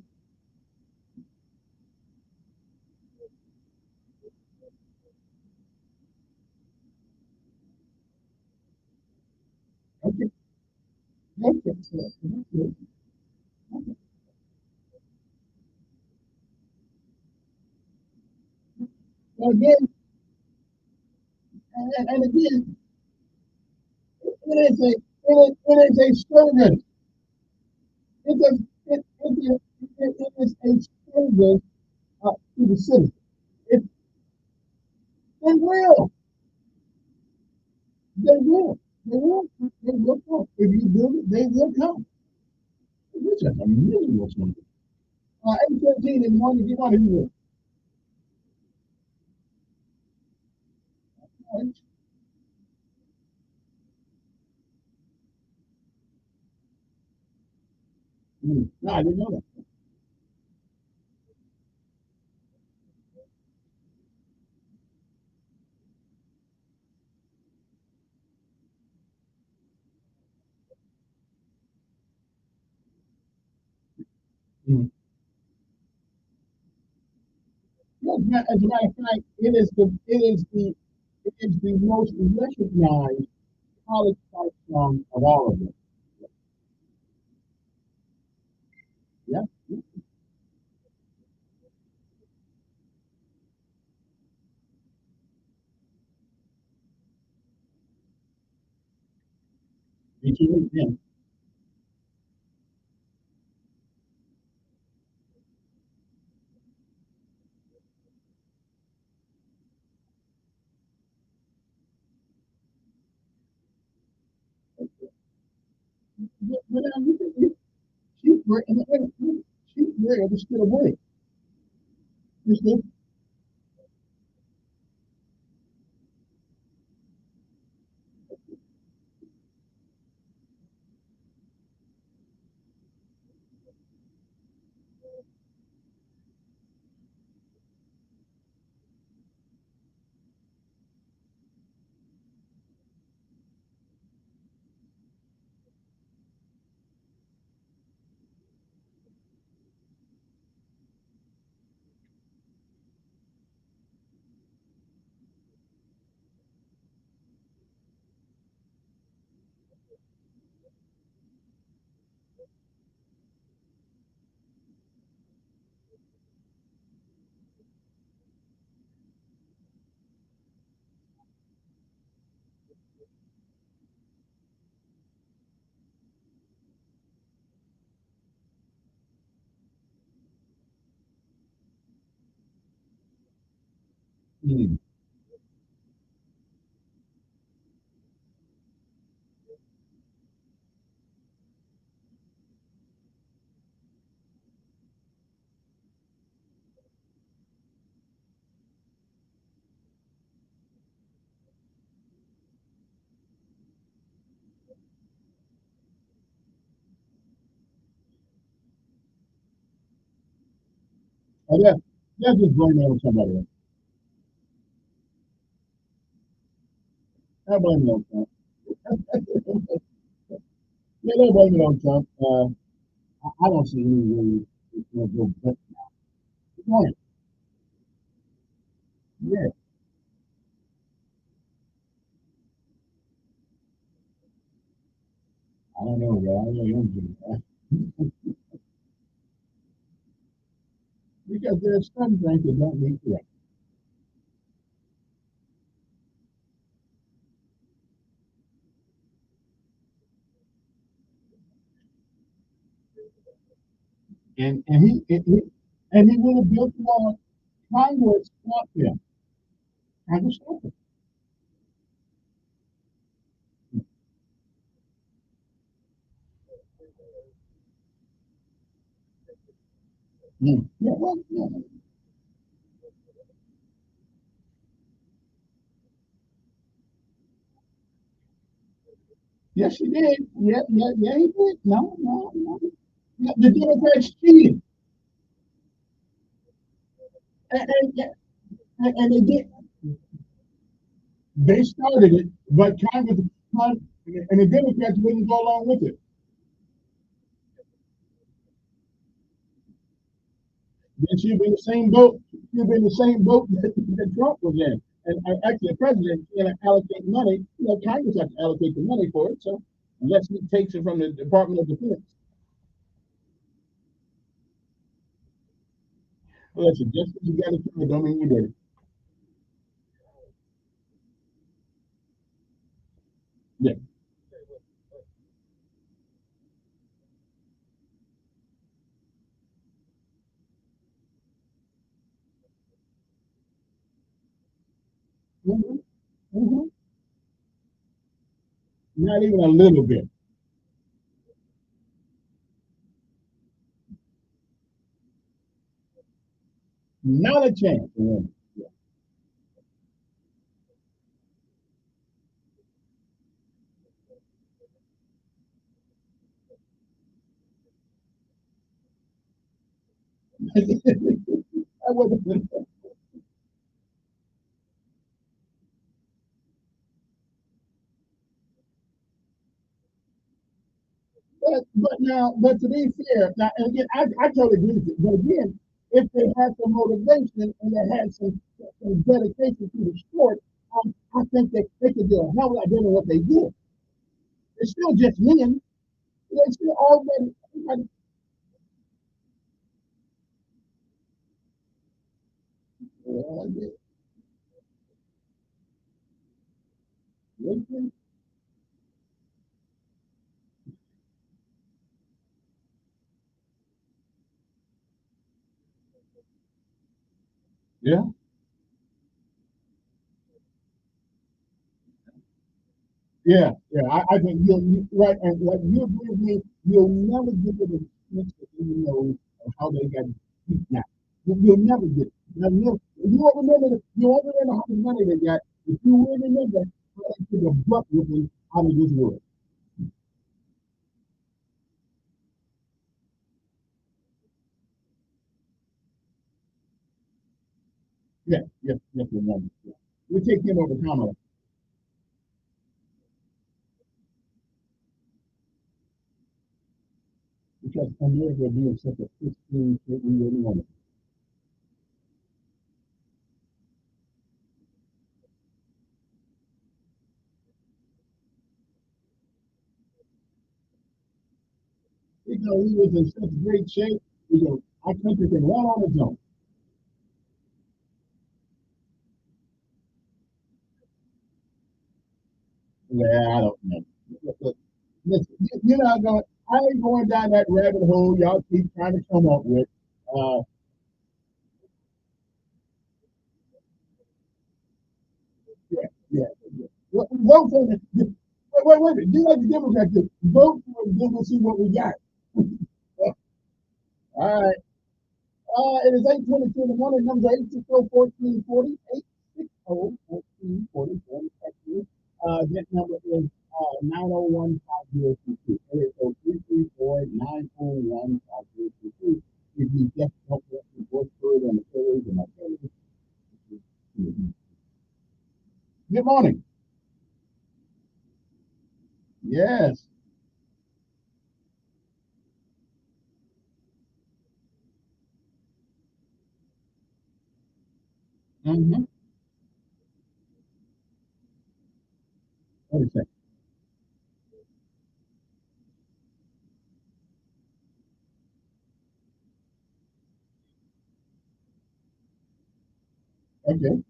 okay, okay, okay. Well, again, and again, it is a it is a service. It's a it is a service to the city. It, they will, they will, they will come. If you do it, they will come. This is amazing what's going on. 8:13 in the morning, get out of here. Right? No, I didn't know that. Mm. Yeah, as a matter of fact, it is the most recognized college type song of all of them. Yeah, me too. Yeah. But she's great, she's great. It's still awake. You see? Mm. Oh, yeah, yeah, just blame it on somebody else. I blame it on Trump. Yeah, they blame it on Trump. I don't see any way it's going to go back. Right. Yeah, I don't know, man. I really don't do that. Because there's some things that don't need correct. And he would have built the wall. Congress stopped him. Congress stopped him. Yeah, well, yeah. Yes, she did. Yeah, yeah, yeah, he did. No, no, no. Yeah, the Democrats cheated, and they did. They started it, but Congress and the Democrats wouldn't go along with it. Then she'd be in the same boat. She'd be in the same boat that Trump was in. And actually, the president can allocate money. Congress has to allocate the money for it. So unless he takes it from the Department of Defense, well, listen, just because you got to do it, don't mean you did it. Yeah. Hmm. Hmm. Not even a little bit. Not a chance. Yeah. I wasn't. But to be fair, now and again, I totally agree with you. But again, if they had some motivation and they had some dedication to the sport, I think that they could do a hell of a lot better than what they did. It's still just men. They still already. Everybody, yeah, yeah, yeah, yeah, yeah. I think right, and like you agree with me, you'll never get rid of the you know of how they got beat now. You'll never get it. Now, you won't remember you won't remember how much money they got, if you will remember how they took a butt whipping out of this world. Yeah, yes, yes, remember. Yeah. We take him over Kamala because America being such a 15, 20-year woman. He was in such great shape. Our country can run on its own. Yeah, I don't know. Listen, you're not going. I ain't going down that rabbit hole y'all keep trying to come up with. Uh, yeah, yeah, yeah. Vote for wait a minute. Do like the Democrats do. Vote for it, then we'll see what we got. All right. It is 8:22 in the morning. Number 860-1440. 860-1440. That number is 901-5022. Area code 334-901-5022. If you just help us to work through it on the pillars and my pillars. Good morning. Yes. Mm-hmm. What is that? Okay.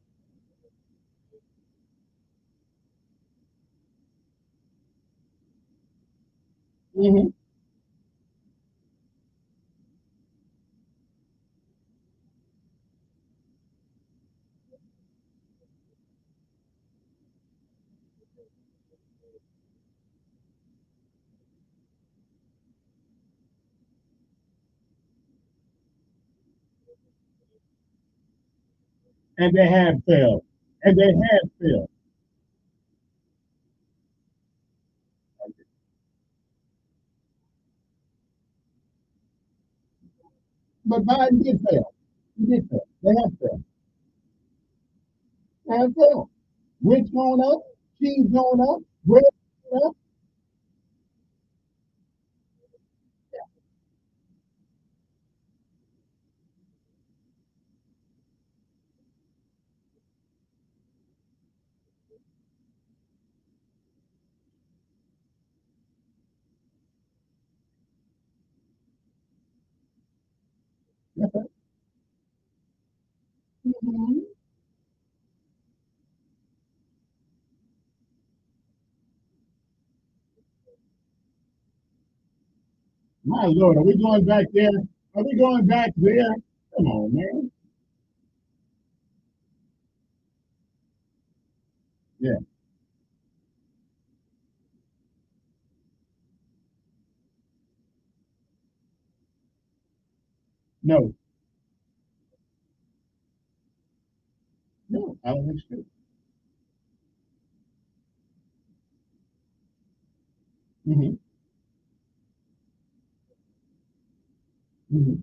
Mm-hmm. And they have failed. And they have failed. But Biden did fail. He did fail. They have failed. They have failed. Rich going up, cheese going up, bread going up. Mhm. My Lord, are we going back there? Are we going back there? Come on, man. Yeah. No. No. I don't think so. Mm-hmm. Mm-hmm.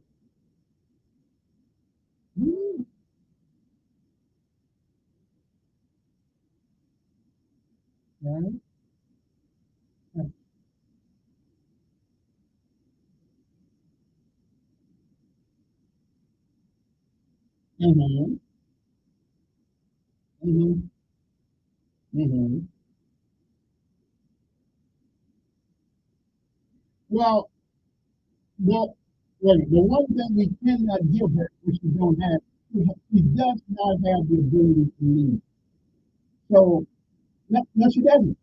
Mm-hmm. Mm-hmm. Mm-hmm. Mm-hmm. Well, the, the one thing we cannot give her, which we don't have, she does not have the ability to lead. So, no, she doesn't.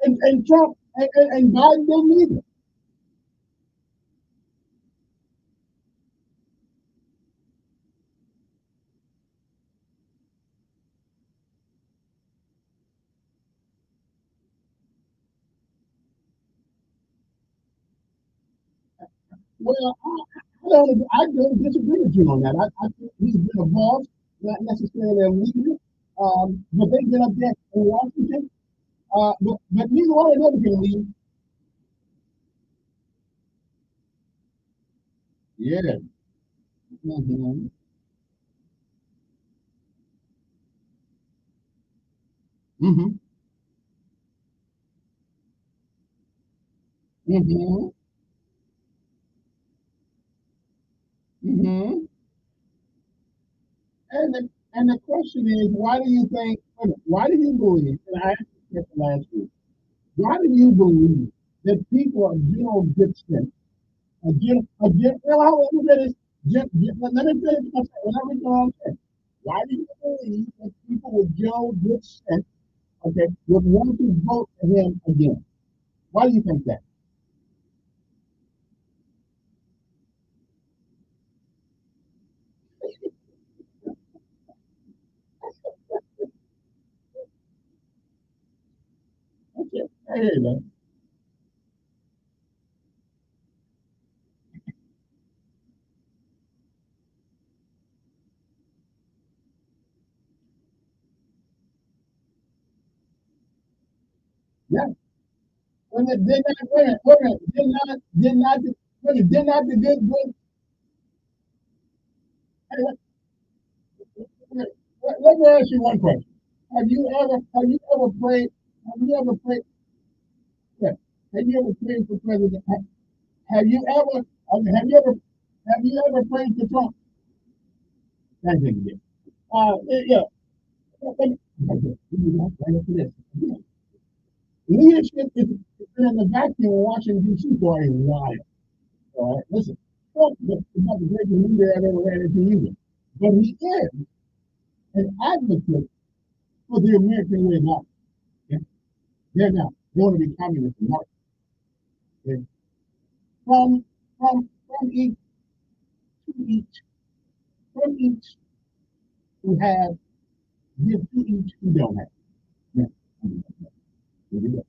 And Trump and Biden didn't either. Well, I don't disagree with you on that. I think he's been a boss, not necessarily a leader. But they've been up there in Washington. But neither one of them can lead. Yeah. Mm-hmm. Mm-hmm. Mm-hmm. Mm-hmm. And the question is, why do you think? Why do you believe? And I asked this question last week. Why do you believe that people of general good sense, well, let me finish. Let me finish. Let me go on. Why do you believe that people with general good sense, okay, would want to vote for him again? Why do you think that? Okay, I hear you, man. Yeah. When it did not, wait a minute, did not the good, hey, let me ask you one question. Have you ever prayed, have you ever prayed, yeah, have you ever prayed for president? Have you ever, have you ever prayed for Trump? Thank you. Yeah, this. Leadership is been in the vacuum in Washington, D.C. for a while. All right, listen, Trump is not the greatest leader I've ever ran into either. But he is an advocate for the American way of life. Okay? They're not. They want to be communist and Marxist. Okay? From, from each to each, from each who have, give to each who don't have. Yeah. Here we go.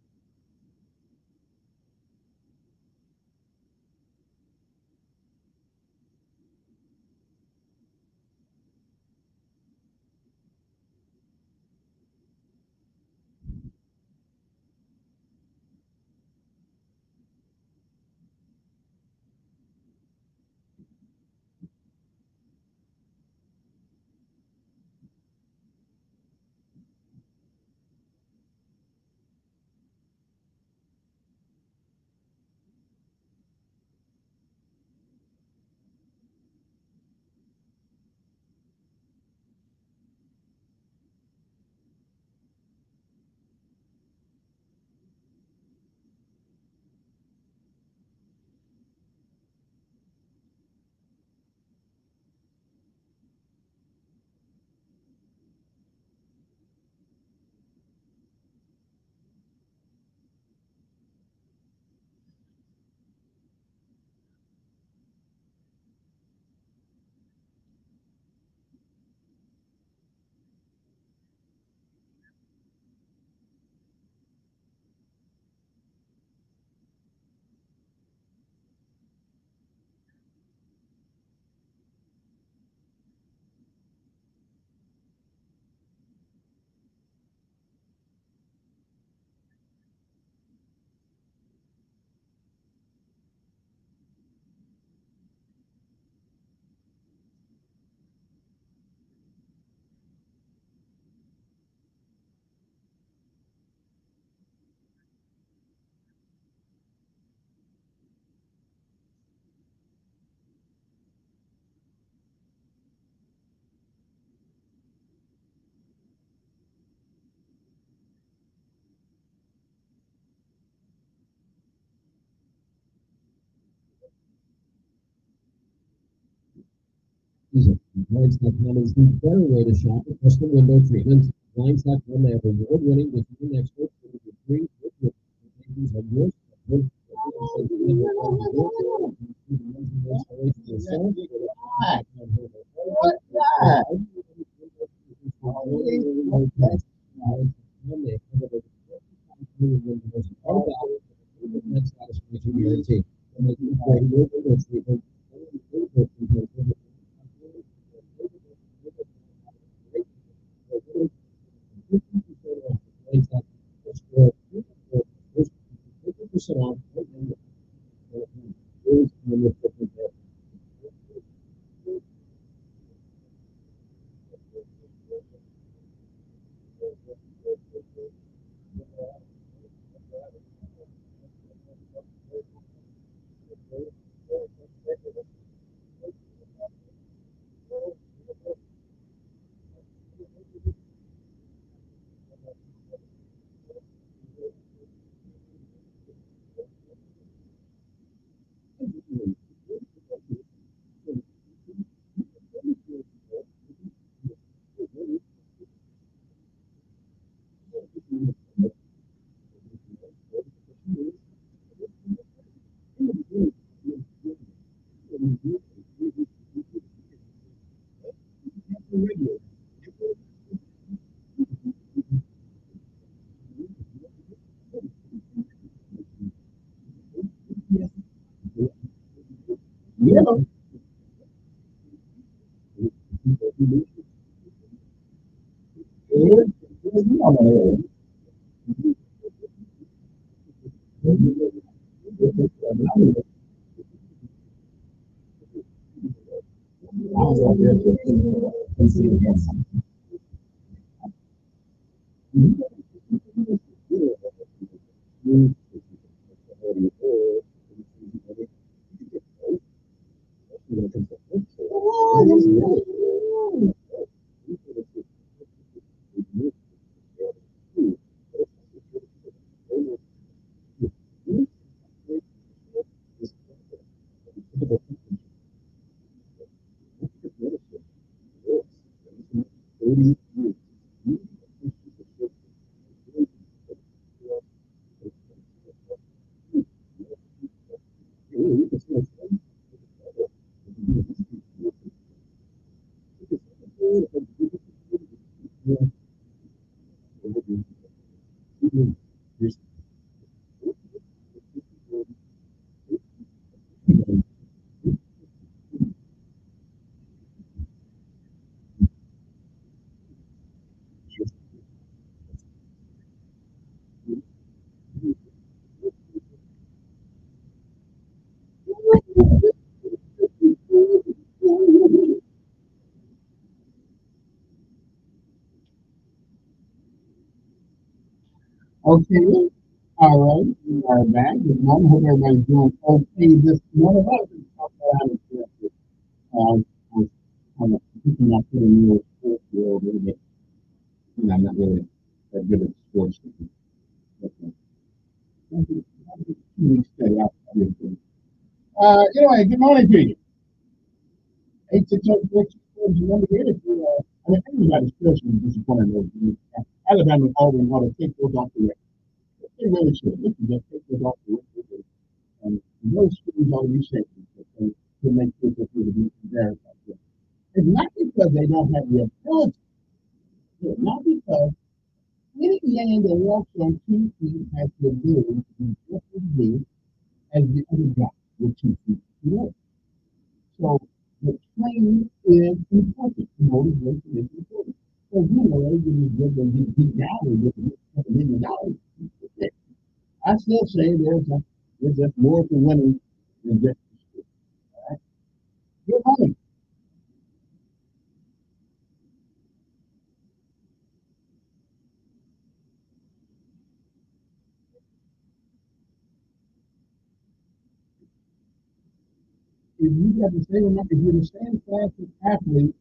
season. Blinds.com is the better way to shop for custom window treatments. Blinds.com, they have award-winning reviewing experts who will agree with your recommendations of yours. Yeah. Okay. All right. We are back. Good morning. Hope everybody's doing okay this morning. Well, I can talk about it. I was kind of picking up to the new sports world a little bit. I'm not really that good at sports. But, 2 weeks stay out. Anyway, good morning to you. 860-424 is the number here. I mean, everybody's still disappointed with me. Alabama Auburn ought to take those off the record. They really should. They should just take those off the record. And those schools ought to be safe to make people feel to be embarrassed like this. It's not because they don't have the ability. It's not because any man that walks on 2 feet has the ability to be just as good as the other guy with 2 feet. So the training is important. Motivation is important. So you know, when you get them beat down and get $1 million, I still say there's just more to winning than just the school. All right. Good morning. If you got the same amount, if you're the same class of athlete,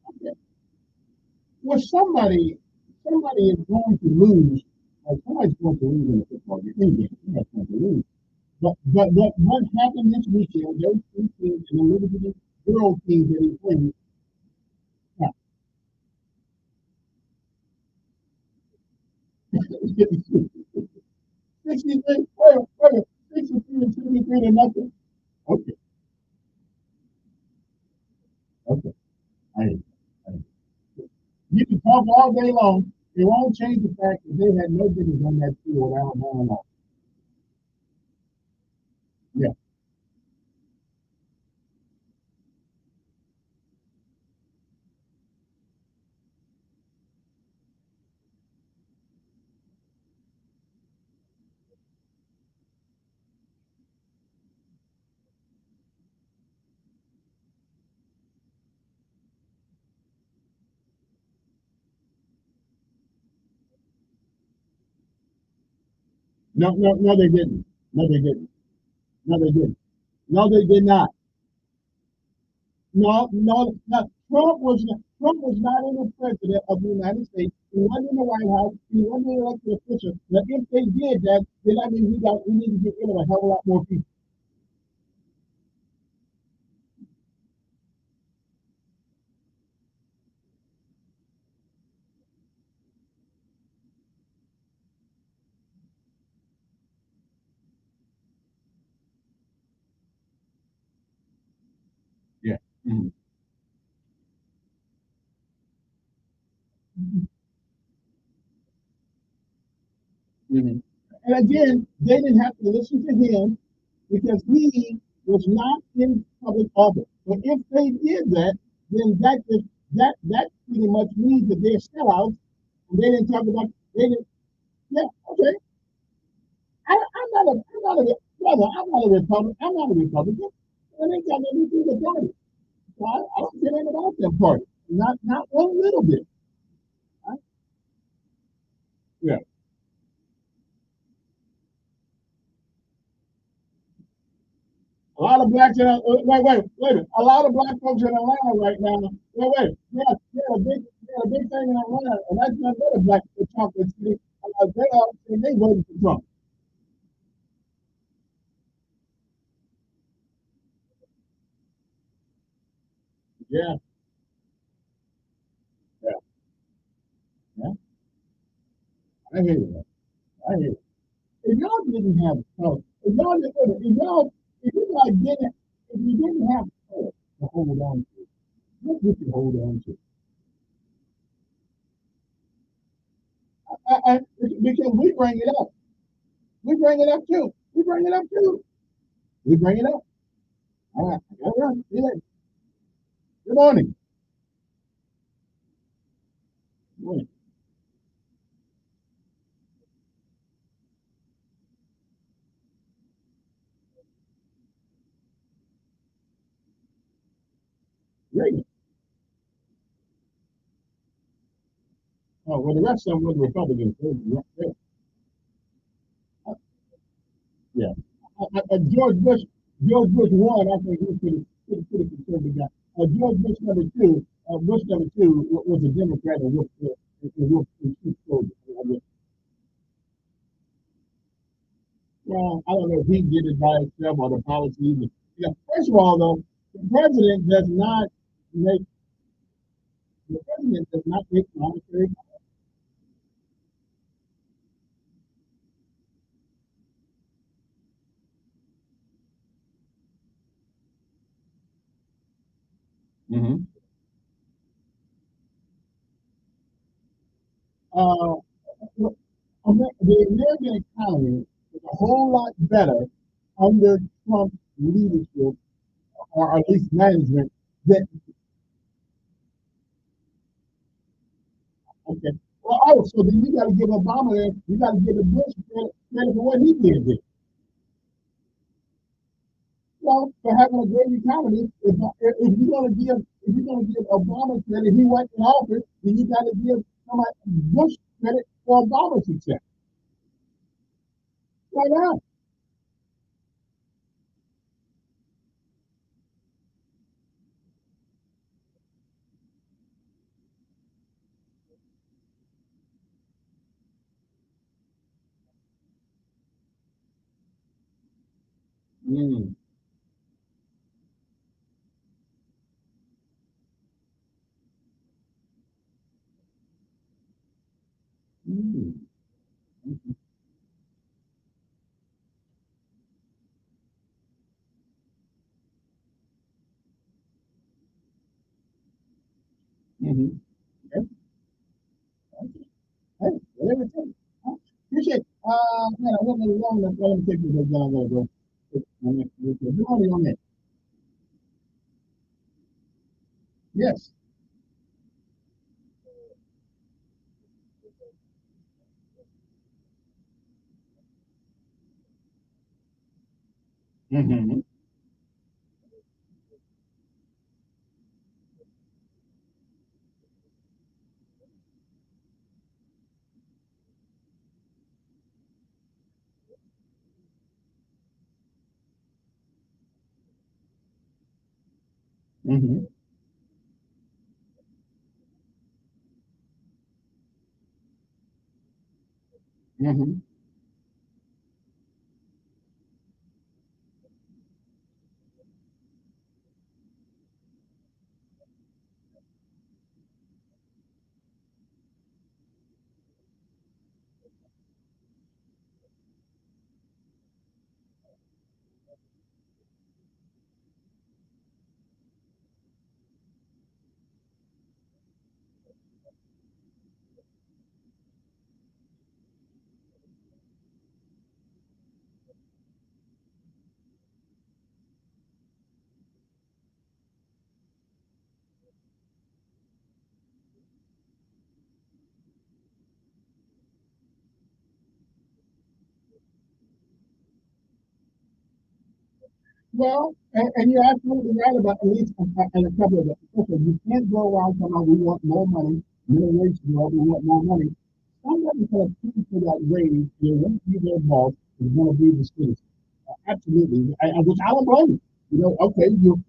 okay. Well, somebody is going to lose, or somebody's going to lose in a football game. Any game, somebody's going to lose. But what happened this weekend? Those two teams and the Liberty girl team that he played. Yeah. 63, wait, 63 and 23 to nothing. Okay, okay. I, I, you can talk all day long. It won't change the fact that they had no business on that field out now. Yeah. No, no, no, they didn't. No, they didn't. No, they didn't. No, they did not. No, no, no. Trump was not in the president of the United States. He wasn't in the White House. He wasn't an elected official. Now, if they did that, then that means we need to get rid of a hell of a lot more people. Yeah. Mhm. Mhm. And again, they didn't have to listen to him because he was not in public office. So if they did that, then that pretty much means that they're sellouts. And they didn't talk about they didn't. Yeah, okay. I'm not a brother. I'm not a Republican. I'm not a Republican. And they got nothing to do with the party. So I don't care anything about that party. Not one little bit. I, yeah. A lot of blacks in wait. A lot of black folks in Atlanta right now. Yeah, a big thing in Atlanta, and that's not another black chocolate city. They are and they voted for Trump. Yeah, yeah, yeah. I hear you. I hear you. If y'all didn't have color, if you guys didn't, if you didn't have color to hold on to, what would you hold on to? Because we bring it up. We bring it up too. We bring it up too. We bring it up. All right. All right. See you later. Good morning. Good morning. Great. Oh, well, the rest of them were Republicans. Yeah. George Bush one, I think he was pretty conservative guy. George Bush number two was a Democrat and worked in chief soldier. Well, I don't know if he did it by himself or the policies. Yeah, first of all, though, the president does not make the president does not make monetary. Mm-hmm. Uh, the American economy is a whole lot better under Trump's leadership, or at least management. Than okay. Well, oh, so then you got to give Obama, you got to give the Bush credit for what he did. There. Well, for having a great economy, if you're going to give Obama credit, he wasn't in office, then you got to give somebody Bush credit for Obama's success. Why not? Mm. Mm. Mm-hmm. Okay. Okay. Hey, whatever it takes. Huh? Appreciate it. Man, I went a little long enough. Let me take you to the other go. Good morning on that. Yes. Mm-hmm. Mm-hmm. Mm-hmm. Well, and you're absolutely right about at least and a couple of them. Listen, you can't go around talking about we want more money, minimum wage to go up, we want more money. Somebody's going to pay for that raise. They won't be their boss. It's going to be the citizen. Absolutely, which I don't blame you. You know, okay, you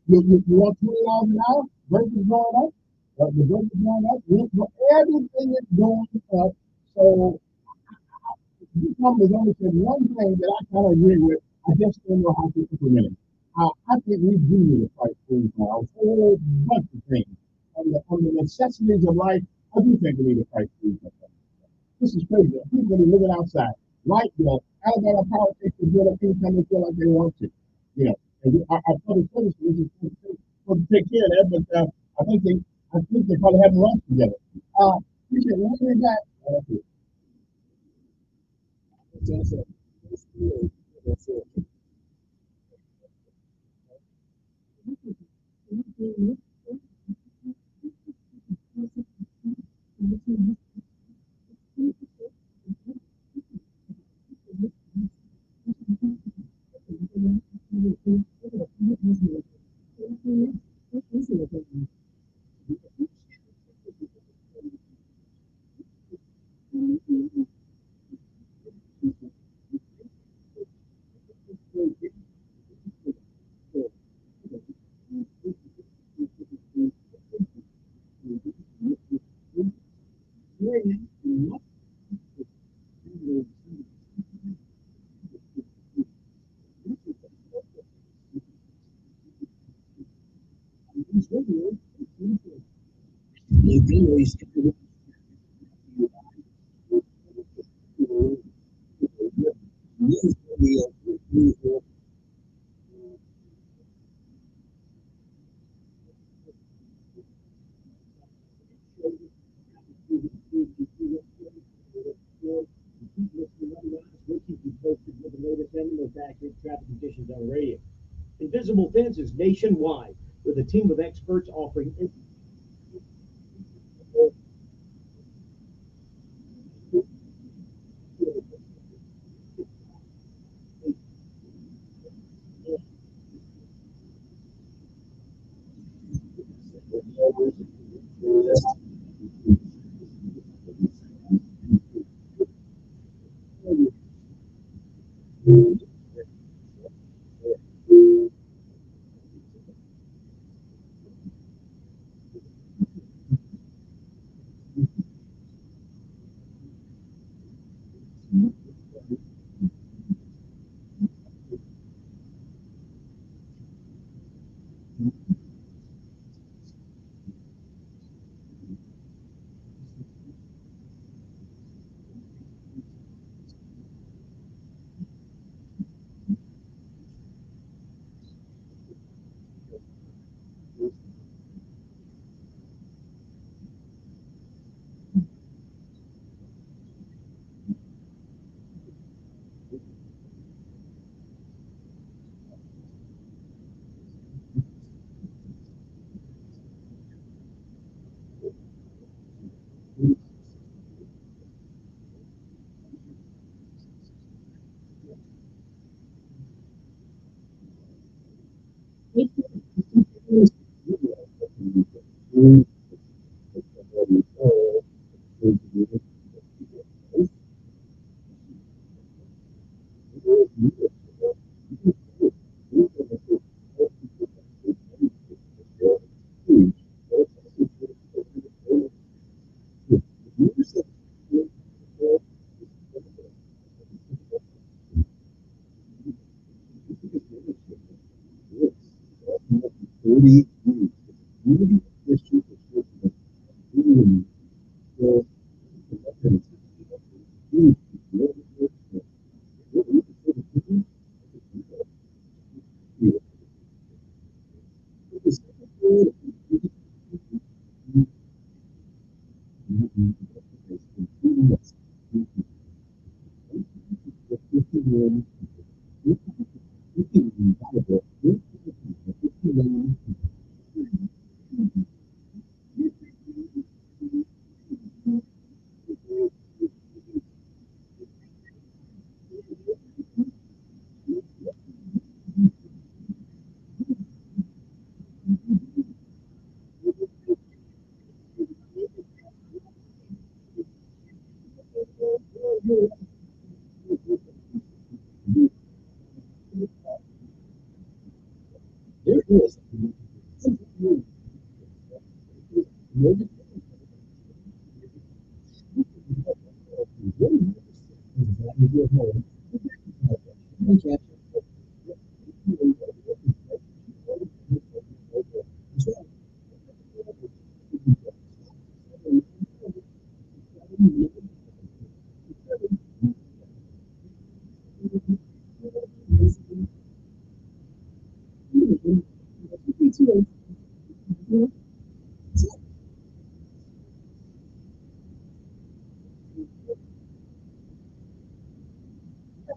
want $20 an hour, versus going up, the versus going up, everything is going up. So this company has only said one thing that I kind of agree with. I just don't know how to implement it. I think we do need a price freeze now. A whole bunch of things. On the necessities of life, I do think we need a price freeze. This is crazy. People are living outside. Right? Alabama politics is good up anytime they feel like they want to. You know, and our public service is supposed to take care of that, but I think they probably haven't lunch together. Appreciate it. What do you got? That's it. That's it. We'll keep you posted with the latest and most accurate traffic conditions on radio. Invisible Fences nationwide with a team of experts offering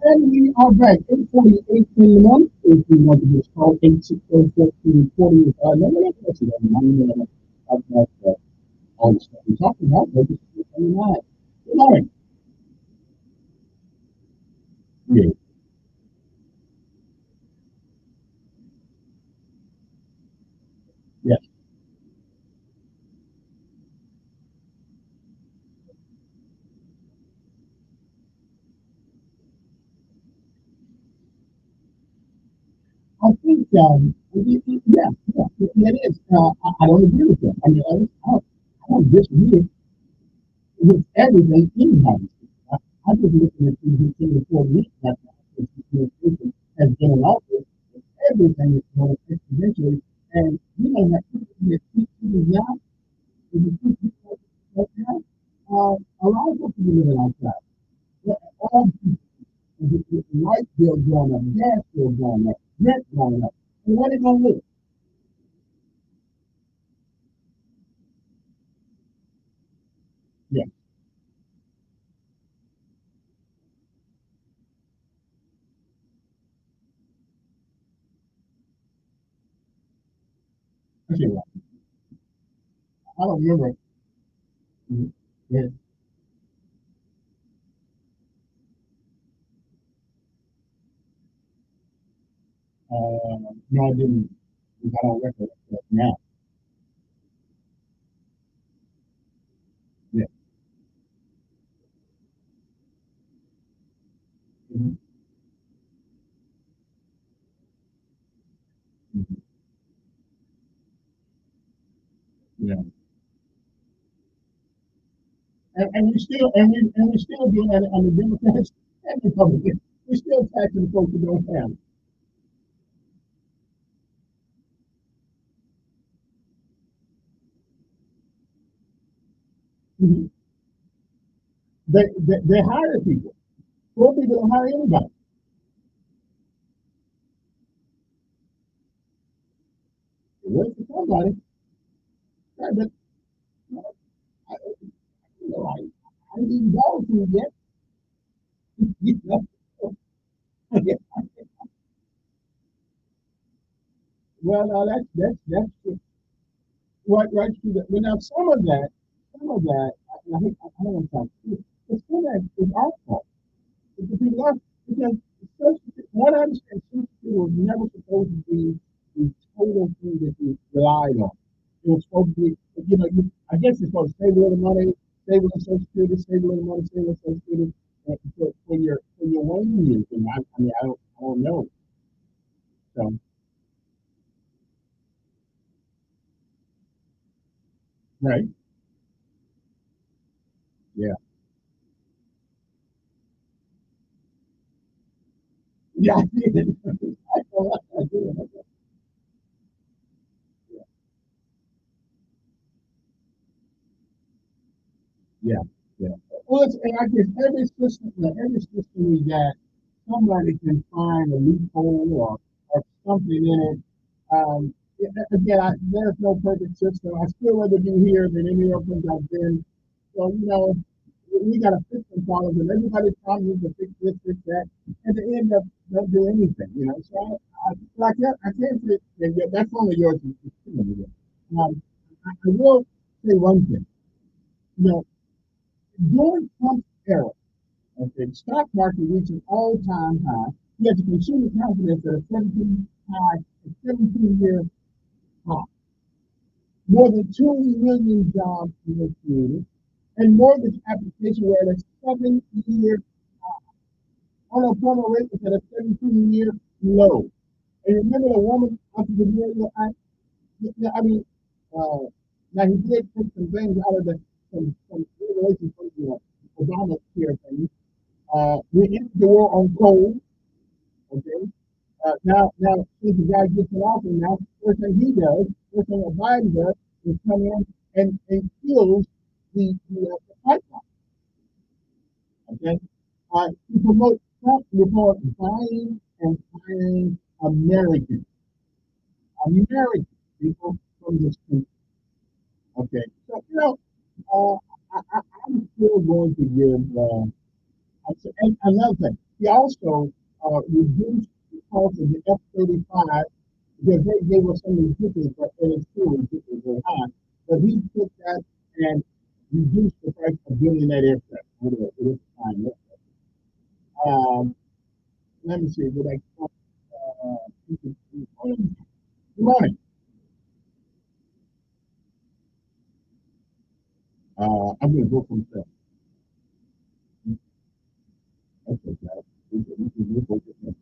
And we are back. 8:48 in the month. If you want to just call 864-1440, number that person doesn't mind about all the stuff we talked about. But it's 29. Good morning. Yeah. Yes. I think, yeah, that is. I don't agree with that. I mean, I don't disagree with everything anybody says. I'm just looking at these 4 weeks that the administration has been in office, and everything is going exponentially. And you know that people that speak to me now, if you speak to me right now, a lot of people are living outside. All the light bill going up, gas bill going up, rent going up. And where they gonna live? Yeah, okay, well, I don't remember. Yeah, no, I didn't. I don't recollect that now. Yeah. Mhm. Mhm. Yeah. And we still doing that on the Democrats and Republicans. We're still taxing folks who don't have it. Mhm. They hire people. Poor people don't hire anybody. It works for somebody. Right, but I, you know, I need dog food yet. You know? Yeah. Well, no, that's true. Right through that. But now some of that, I don't want to talk. But some of that is our fault. It's the people are because what I understand, Social Security was never supposed to be the total thing that you relied on. It was supposed to be, I guess it's supposed to save a little money, save a little Social Security, save a little money, save a little Social Security for your waiting years. And I don't know. So, right. Yeah. Yeah, I did. I did. Yeah, yeah. Well, and I guess every system we got, somebody can find a loophole or something in it. Again, there's no perfect system. I still rather be here than any other place I've been. So, we got to fix some problems, and everybody promises to fix this, fix that, and they end up don't do anything. So I can't say that's only yours. I will say one thing. You know, During Trump's era, okay, the stock market reached an all-time high. You had the consumer confidence at a 17-year high. More than 2 million jobs were created, and mortgage applications were at a 7-year high. Unemployment rate was at a 17-year low. And remember the woman entrepreneurial act? Yeah, I mean, uh, now he did take some things out of some regulations from the Obama care thing. We ended the war on coal. Okay. Now, since the guy gets in office now, first thing that Biden does is come in and kills the pipeline. Okay. He promotes Trump report buying and hiring American people from this country. Okay. So, uh, I'm still going to give. And another thing, he also reduced the cost of the F-35 because they gave us some ridiculous, but it's still ridiculously high. But he took that and reduced the price of building that aircraft. Whatever it is, fine. Let me see. What I good morning. I'm going to go from there. Okay, guys. We can go from there.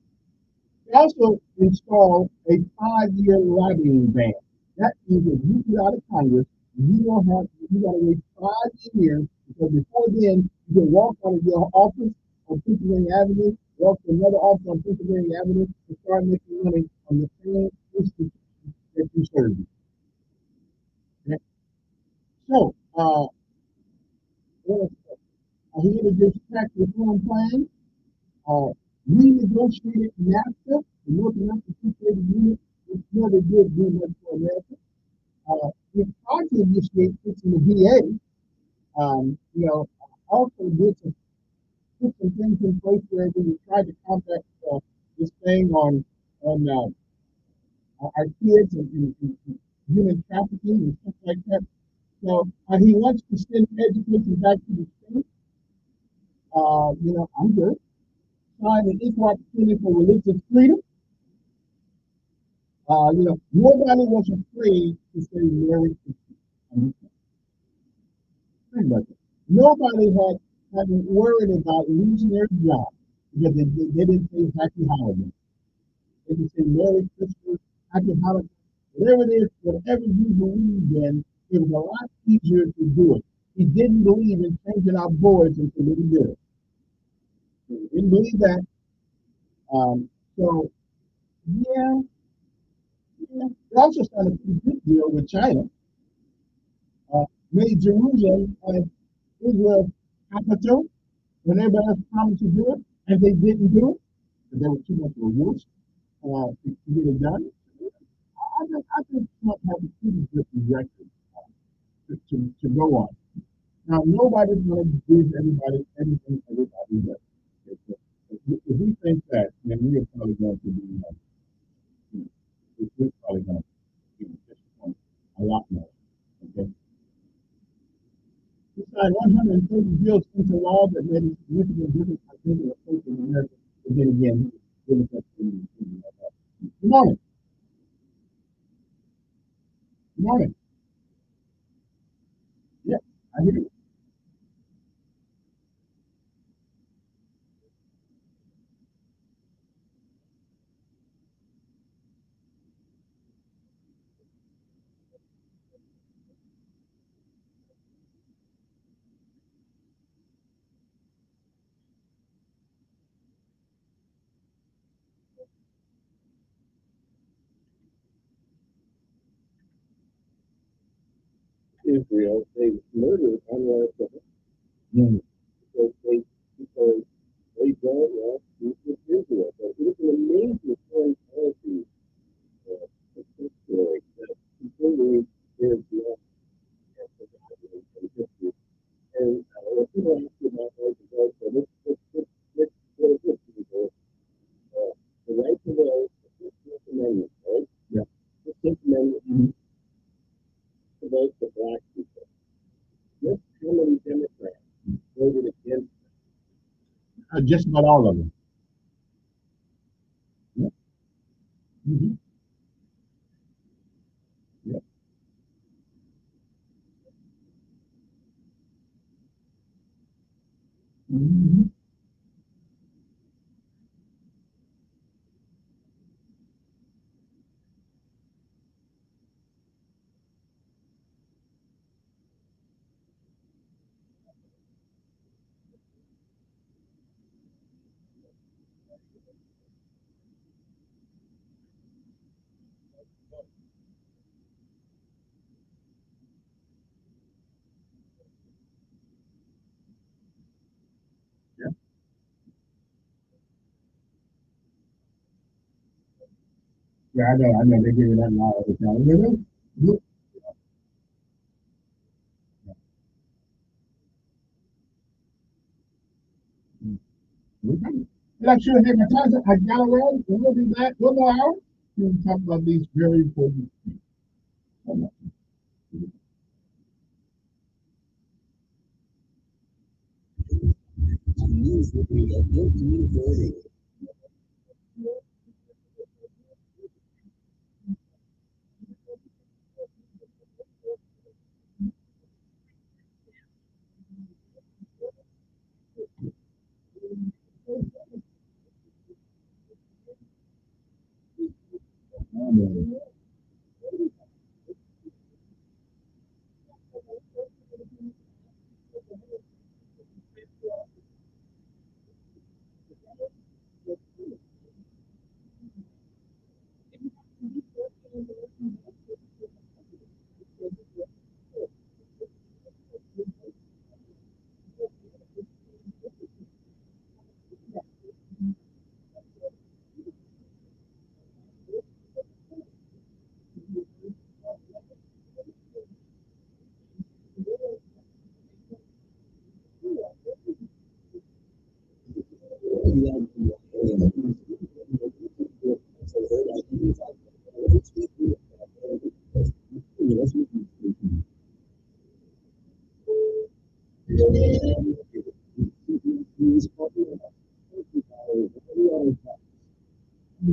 They also installed a 5-year lobbying ban. That means if you get out of Congress, you got to wait 5 years because before then you can walk out of your office on Pennsylvania Avenue, walk to another office on Pennsylvania Avenue, and start making money on the same institution that you serve. Okay? So, what else? He introduced tax reform plan. Uh, renegotiated NAFTA, the North American Free Trade Agreement, which never did do much for America. It tried to initiate fixing the VA. Also did put some things in place where we tried to combat this thing on our kids and human trafficking and stuff like that. So he wants to send education back to the state. I'm good. Trying an equal opportunity for religious freedom. Nobody was afraid to say Merry Christmas. Nobody hadn't worried about losing their job because they didn't say Happy Holiday. They could say Merry Christmas, Happy Holiday, whatever it is, whatever you believe in, it was a lot easier to do it. He didn't believe in changing our boards until we did it. He didn't believe that. So, yeah, yeah. They also started a pretty good deal with China. Made Jerusalem as Israel's capital when everybody else promised to do it, and they didn't do it because there was too much of a rules to get it done. I think Trump has a pretty good record to go on. Now, nobody's going to give everybody everything everybody does. If we think that, then we are probably going to be, we're probably going to be disappointed a lot more. Okay? He signed 130 bills into law that made a significant difference, I think, in the approach of America. But then again, Good morning. Good morning. Yeah, I hear you. Israel, they murdered unwanted children Yeah. because they don't want peace with Israel. So it is an amazing foreign policy story that completely is not in history. And when people ask you about rights and rights, so what is this, people? The right to know, the 15th Amendment, right? Yeah. The 15th Amendment to vote for black people. Guess how many Democrats voted against Just about all of them. Yeah. Mm-hmm. Yeah. Mm-hmm. Yeah. Yeah, I know. I know. They give you that lie all the time. You know, like you hypnotizer, I got away. We'll be back 1 more hour. We'll talk about these very important things. News with me at 1440. Amen.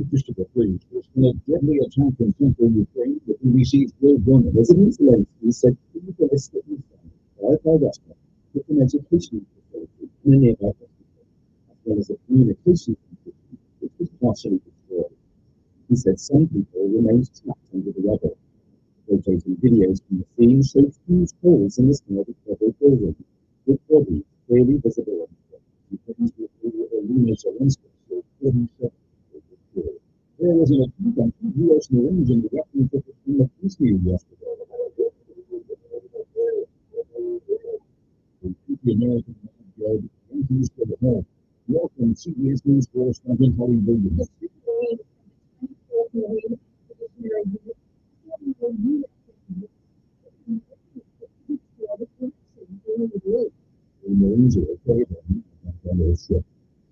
Christopher, please. There's been a deadly attack in central Ukraine. The BBC's Bill Gunn, President Zelensky, said I called us with an education facility in a nearby hospital, as well as a communication facility, which was partially destroyed. He said some people remained trapped under the rubble. Photos and videos from the scene showed huge holes in the side of the covered building, with bodies clearly visible on the ground. Elena Zelensky said 47 people were killed. There was an attack on U.S. Marines in the weapons of the Israel yesterday. The American judge Elkins for the home. Welcome, CBS News correspondent Holly Williams. The Marines are afraid of their ship.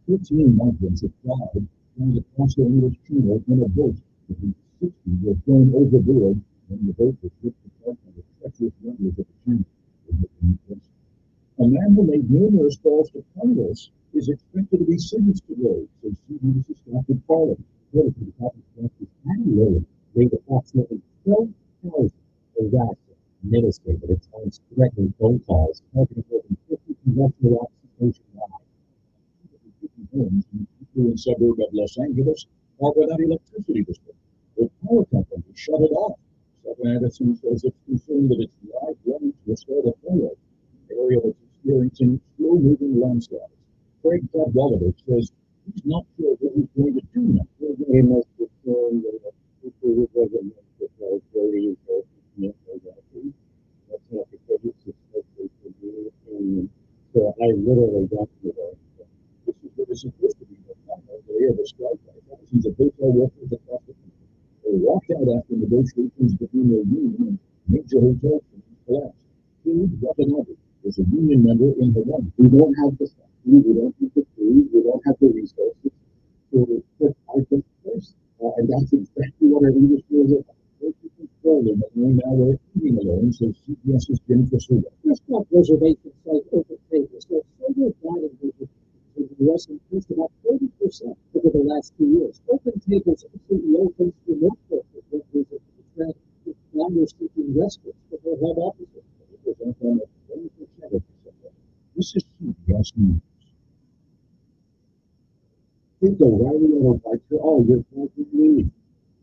15 migrants have died trying to cross the English Channel in a boat. At least 60 were thrown overboard when the boat was ripped apart by the treacherous waters of the channel. A man who made numerous calls to Congress is expected to be sentenced to road, so CBS is started falling. According to the Department of Justice, Patty Lilly made approximately 12,000 harassing, menacing, and at times threatening phone calls targeting more than 50 congressional offices nationwide. 50 homes in the affluent suburb of Los Angeles are without electricity this week. The power company shut it off. Southern Edison says it's concerned that its live running to restore the fire, an area that's experiencing slow-moving landslides. Craig Cadwallader says he's not sure what he's going to do now. He must return the people who doesn't make the territory and that's not the case, especially for me. And so I literally got to the this is what is supposed to be the final day of a strike by thousands of hotel workers across the country. They walked out after negotiations between their union and major hotel chains collapsed. Food Watanabe was a union member in Hawaii. We don't have the factory, we don't have the food, we don't have the resources. So put our things first. And that's exactly what our industry is about. We're controlling, but now we're eating alone, so CBS is Jennifer Silva. Restaurant reservation site open tables. Their total dining visits in the U.S. increased about 30% over the last 2 years. Open tables CEO thinks remote workers won't visit the trend, with founders seeking restaurants for their home offices. It was almost 20% of the sector. This is CBS News. Think O'Reilly Auto Parts for all your parking needs.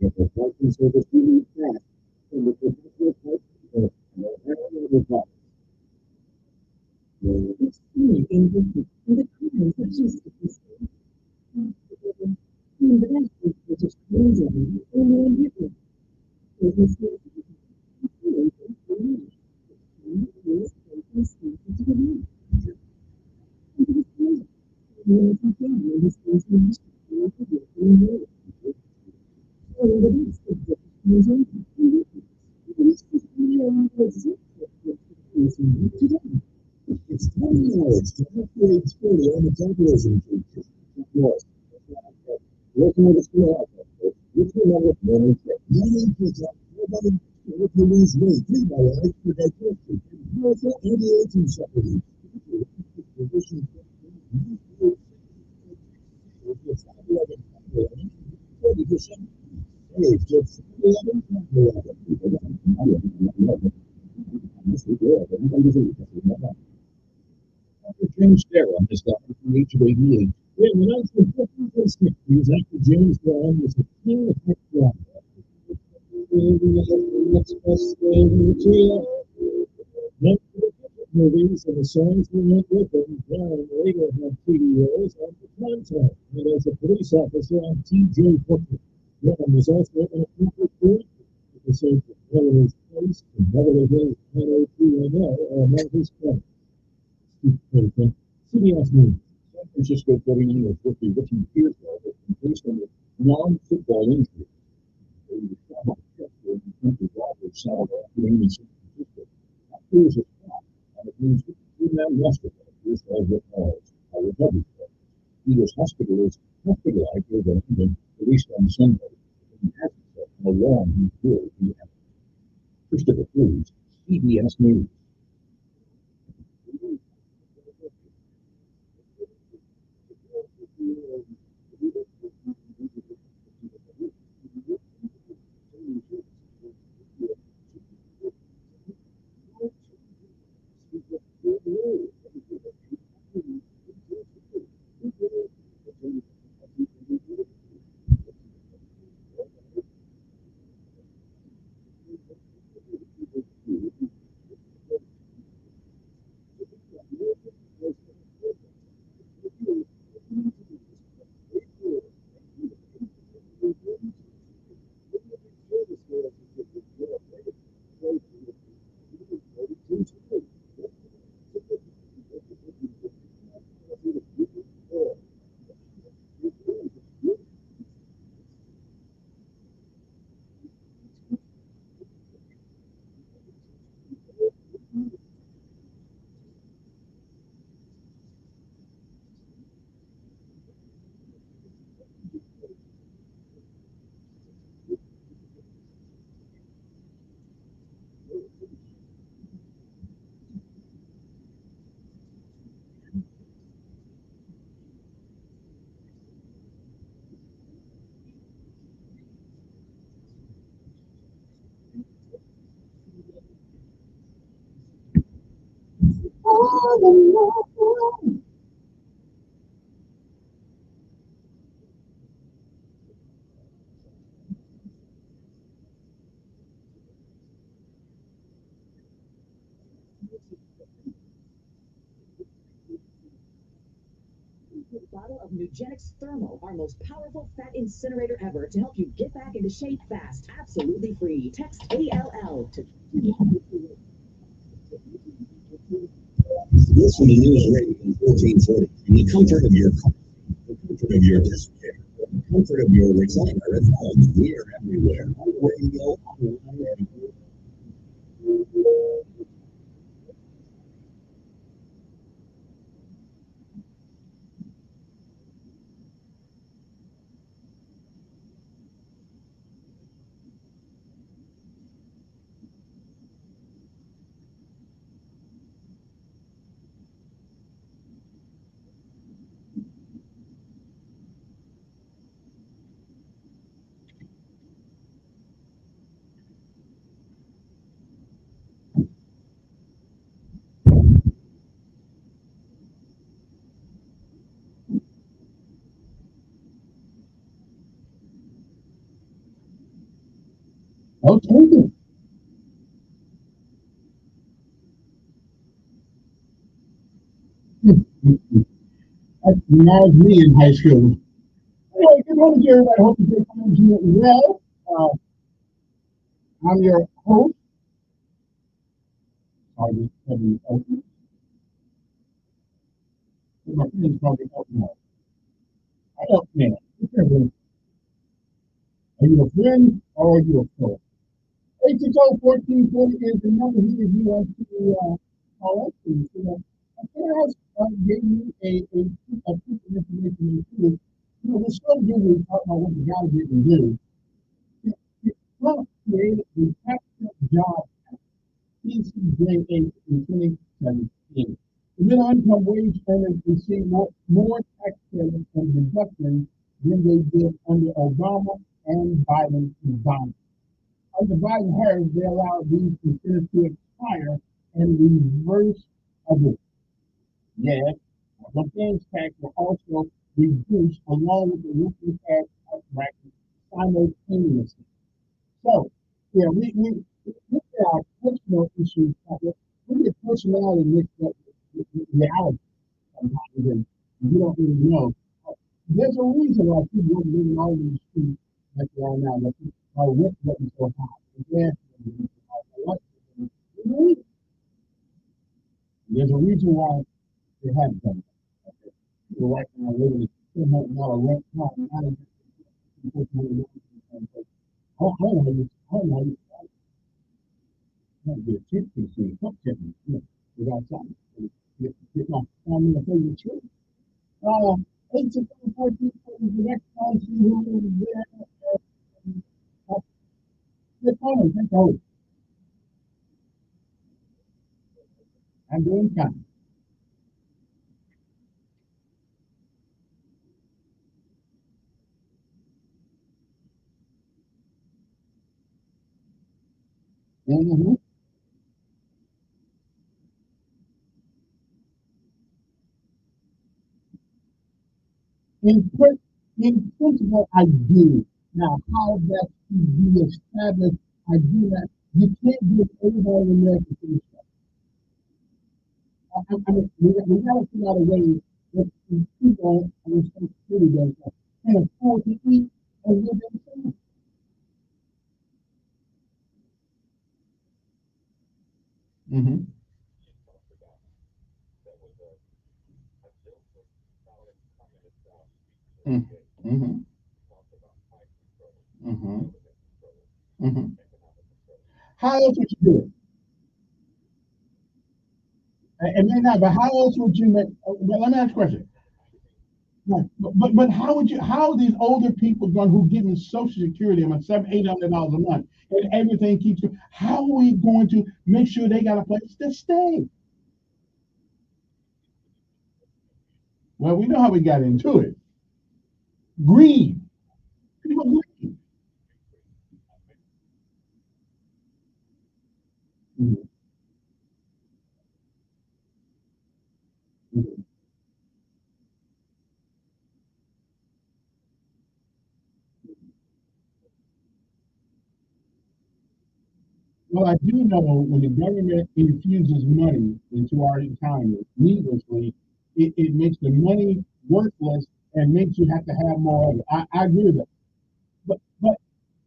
Get the parking service you need fast from the professional parts dealer and O'Reilly Auto Parts. It's really engaging in the kinds of justice. In the best way to just close on only in different. Business is it's time now. It's time for the story on the television. Yes. Looking at the school outfit, which we know with morning check. Morning check. Nobody will lose weight. Please, my wife, for digestion. Also, anti-aging supplements. Dr. James Darrow is Dr. from age of 88. In the 1950s and 60s, Dr. James Darrow was a king of heck drama. Movies and the songs we went with them. Brown later had TV roles on the Contact and as a police officer on T.J. Hooker. Brown was also an accomplished director. The same for Beverly's Place and Beverly Hills 90210 are among his credits. CBS News. San Francisco 49ers rookie Richie Pearsall based on a non-football injury. They were shot by Chester and country robbers Saturday afternoon in San Francisco. After his attack on a Green 52-man yesterday, Pearsall recalls a recovery plan. He was hospitalized overnight and released on Sunday. He hasn't said how long he will be out. Christopher Cruz, CBS News. of Nugenix Thermal, our most powerful fat incinerator ever to help you get back into shape fast. Absolutely free. Text ALL to Listen to News Radio 1440 in the comfort of your car, the comfort of your desk chair, the comfort of your recliner at home. We are everywhere. On the radio, online, Okay, then. That reminds me in high school. Anyway, good morning to everybody. Hope you're doing well. I'm your host, Sergeant Kevin Elkins. My friends call me Elkins. Elkman. Are you a friend or are you a foe? 860-1440 is the number here if you want to call us. And, I gave you a piece of information. We're still busy talking about what the guy didn't do. Trump created the tax job TCJA in 2017. The middle income wage earners receive more tax credits and deductions than they did under Obama and Biden combined. Under Biden-Harris, they allowed these incentives to expire and reverse others. Yes, the gains tax will also reduce along with the working tax bracket simultaneously. So, yeah, we look at our personal issues. We get personality mixed up with reality sometimes, and you don't really know. There's a reason why people are living all these streets like they are now. That are rent getting so high. The gas is getting so high. The electricity is getting so high. There's a reason why they have done that. Okay. People right now living in $200 rent car. Not even $1,400. I don't know. I don't know. Might be a tip piece in a cup chicken. Without something. Get my family a favorite tree. 860-1440 is the next time. See who is there. Good morning. Thank you. I'm doing fine. Mm-hmm. In principle, I do. Now, how that to be established, I do not. You can't give everybody in America to I mean, we got to figure out a way that people, I mean, some city does that, can afford to eat and live in the Mm-hmm. Mm-hmm. Mm-hmm. Mm-hmm. How else would you do it? And then not, but how else would you make? Well, let me ask you a question. Right. But how would you? How are these older people going who getting Social Security about $700-800 a month and everything keeps you? How are we going to make sure they got a place to stay? Well, we know how we got into it. Greed. People greed. Mhm. Mhm. Well, I do know when the government infuses money into our economy needlessly, it makes the money worthless and makes you have to have more of it. I agree with that. But but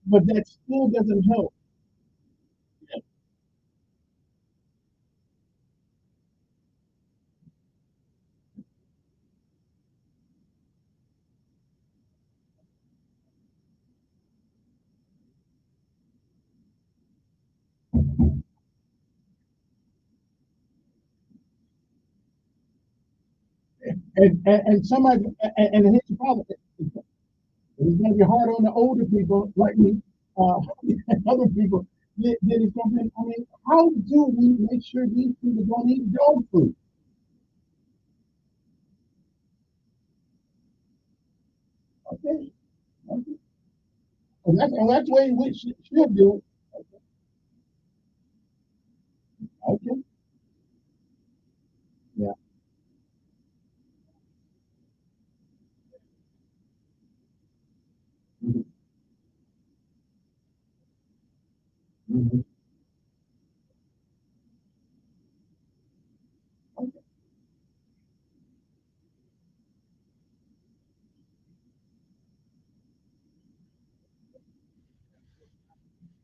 but that still doesn't help. And somebody and here's the problem. It's going to be hard on the older people like me, and other people. That it's going to be, I mean, how do we make sure these people don't eat dog food? Okay, okay. And that's the way we should do it. Okay, yeah. Mm-hmm. Mm-hmm. Okay.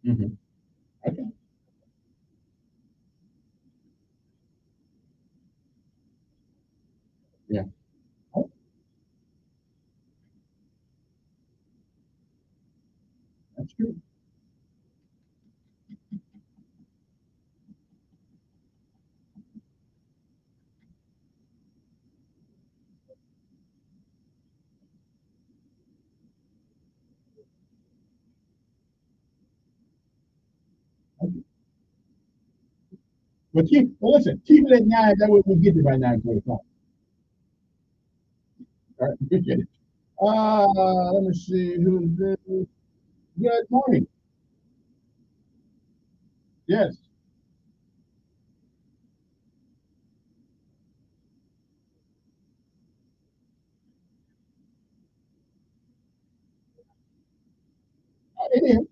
Mm-hmm. Okay. Yeah. Oh, that's true. Okay. Well, listen, keep it at nine. That way we get it by 9:45. All right, appreciate it. Let me see who's this. Good morning. Yes, it is.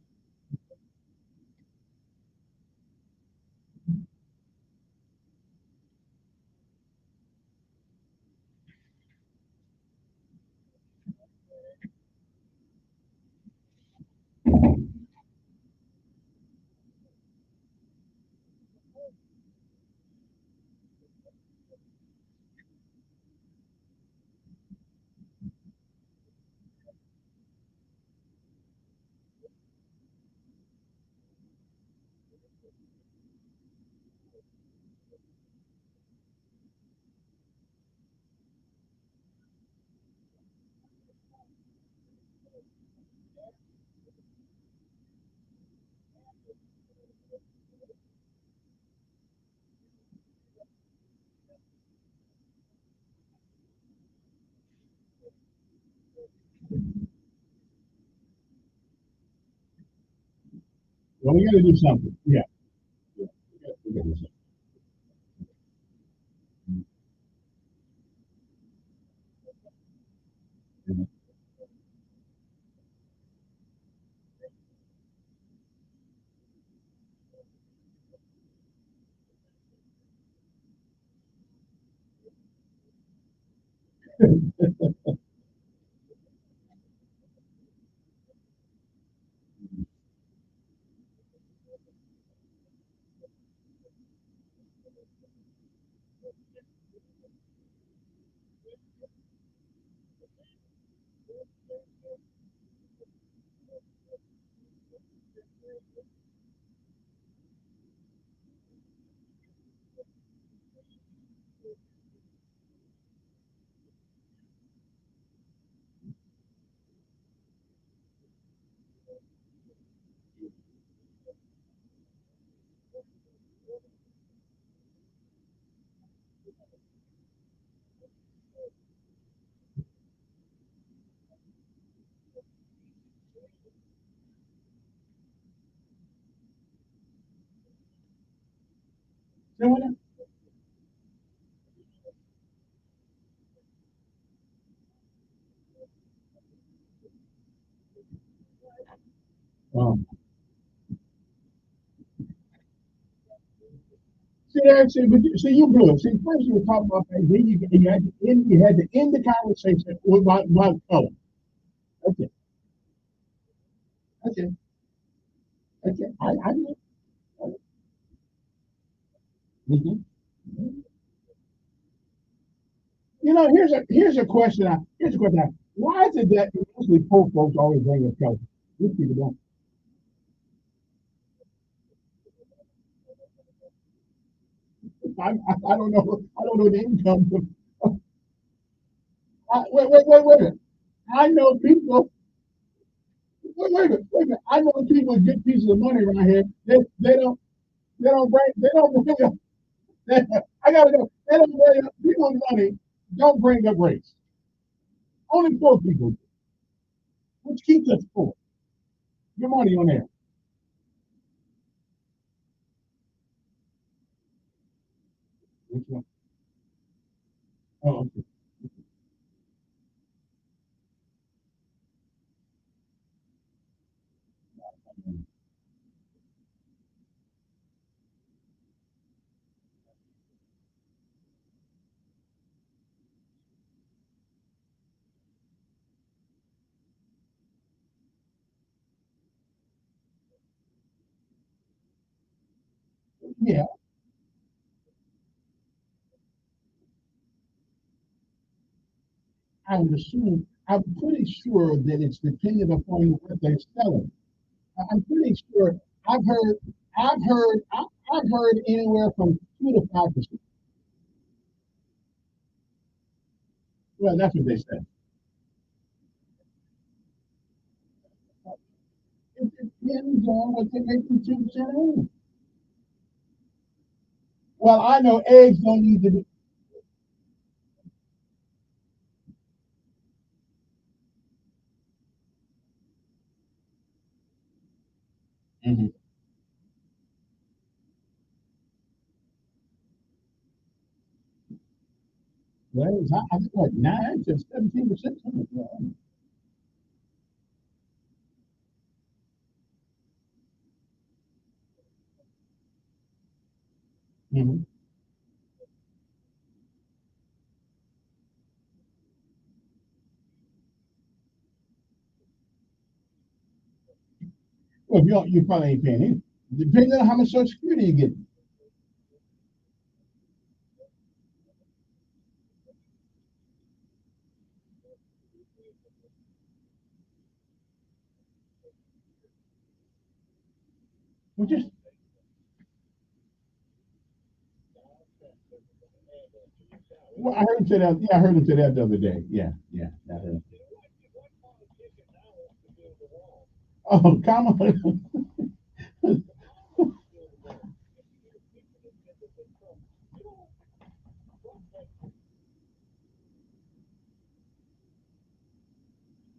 Well, we got to do something. Yeah, yeah. We got to do something. So what? Um, there, see, you good. See, first you were talking about that, then you had to end the conversation with my color. Okay, okay, okay. I know. Mhm. You know, here's a question. Why is it that usually poor folks always bring up color? These people don't. I don't know. I don't know the income. Wait a minute. I know people. Wait a minute. I know people with good pieces of money around here. They don't bring up. I gotta go. They don't bring up people with money. Don't bring up race. Only poor people, do, which keeps us poor. Good morning on there. Which one? Oh, okay. Yeah, I would assume. I'm pretty sure that it's dependent upon what they're selling. I'm pretty sure. I've heard. I've heard anywhere from 2 to 5%. Well, that's what they said. It depends on what they make the 2% on. Well, I know eggs don't need to be. Mhm. Well, I think what 9 to 17%. Mhm. Well, if you don't, you probably ain't paying any. Depending on how much Social Security you get. Well, just well, I heard him say that. Yeah, I heard him say that the other day. Yeah, yeah, I heard. Oh, come on.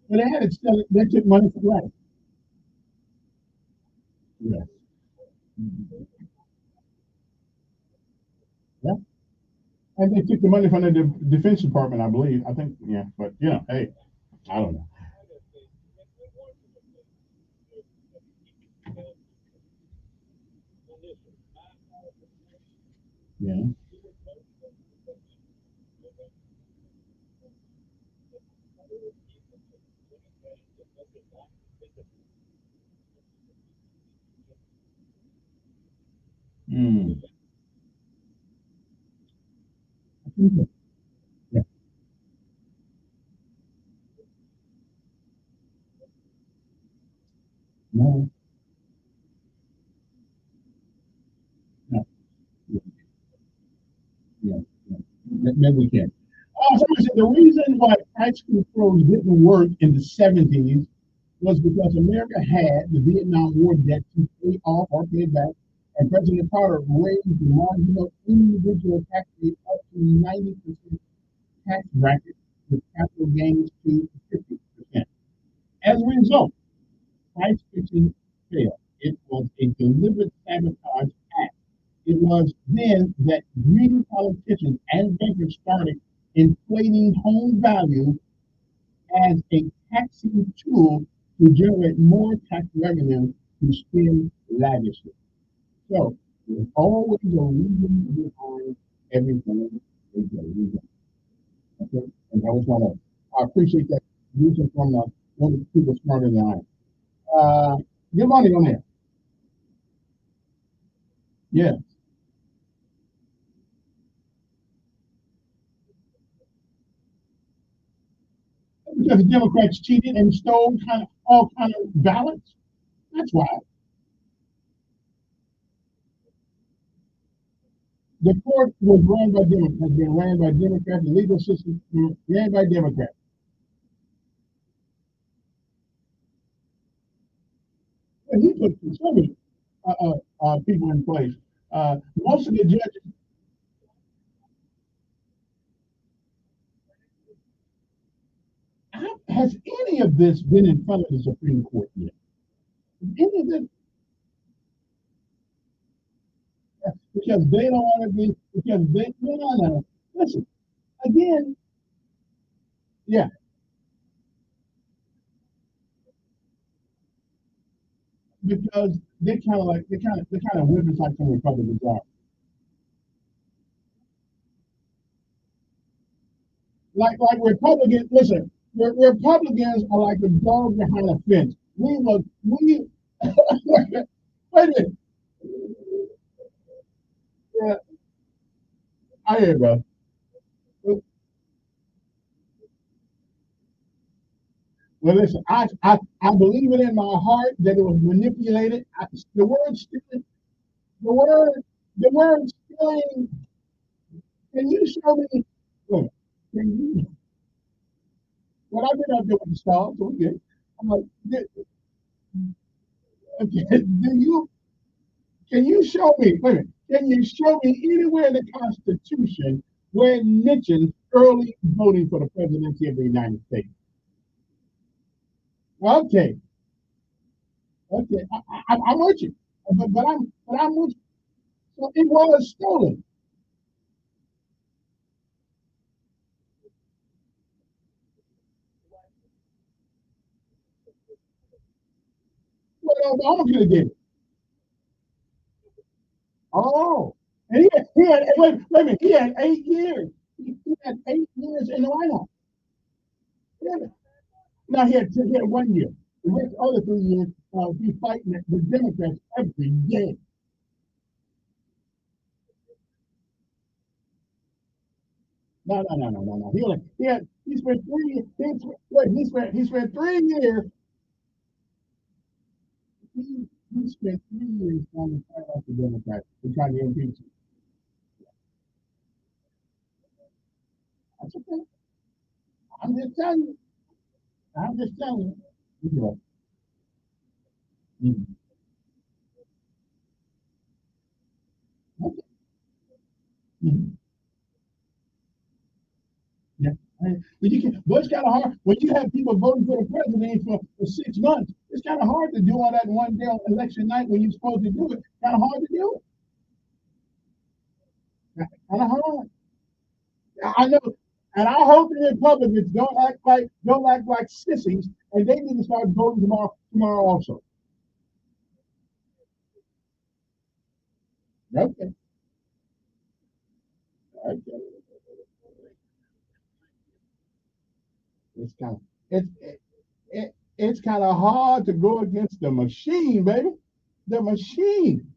But they had it still. They took money from life. Yeah, yeah. And they took the money from the Defense Department, I believe. I think. Yeah, but hey, I don't know. Yeah. Mm. Yeah. No. No. Yeah. Yeah. Yeah. Maybe we can. Somebody said the reason why price controls didn't work in the 70s was because America had the Vietnam War debt to pay off or pay back, and President Carter raised the marginal individual tax rate up to 90% tax bracket with capital gains to 50%. As a result, price fixing failed. It was a deliberate sabotage act. It was then that greedy politicians and bankers started inflating home values as a taxing tool to generate more tax revenue to spend lavishly. So There's always a reason behind everything they do. Okay? And I was want to, I appreciate that reason from one of the people smarter than I am. Good morning on there. Yeah. Because the Democrats cheated and stole all kind of ballots. That's why. The court was run by Democrats, has been ran by Democrats, the legal system ran by Democrats. And he put conservative people in place. Most of the judges, has any of this been in front of the Supreme Court yet? Any of this? Because they don't want to be, because they, no. Listen, again, yeah, because they kind of women like some Republicans are. Like Republicans, listen, Republicans are like the dog behind a fence. We wait a minute. Yeah, I hear, bro. Well, listen, I believe it in my heart that it was manipulated. The word stealing, the word, the word stealing. Can you show me? Look, can you? What I've been up there with the stars, so we good. I'm like, do you? Can you show me? Wait a minute. Can you show me anywhere in the Constitution where it mentions early voting for the presidency of the United States? Okay, okay, I'm with you, but I'm with you. So it was stolen. Well, Obama could have did it. Oh, and wait a minute. He had 8 years. He had 8 years in the White House. Yeah. Now he had 1 year. The rest other 3 years, he fighting the Democrats every day. No. He spent 3 years. He spent 3 years. He spent 3 years trying to fight off the Democrats and trying to impeach him. That's okay. I'm just telling you. I'm just telling you. You know. Mhm. Okay. Mhm. Yeah. But it's kind of hard when you have people voting for the president for 6 months. It's kind of hard to do all that in one day on election night when you're supposed to do it. Kind of hard to do it. Kind of hard. I know, and I hope the Republicans don't act like sissies, and they need to start voting tomorrow also. Okay. Okay. It's kind of it's kind of hard to go against the machine, baby. The machine.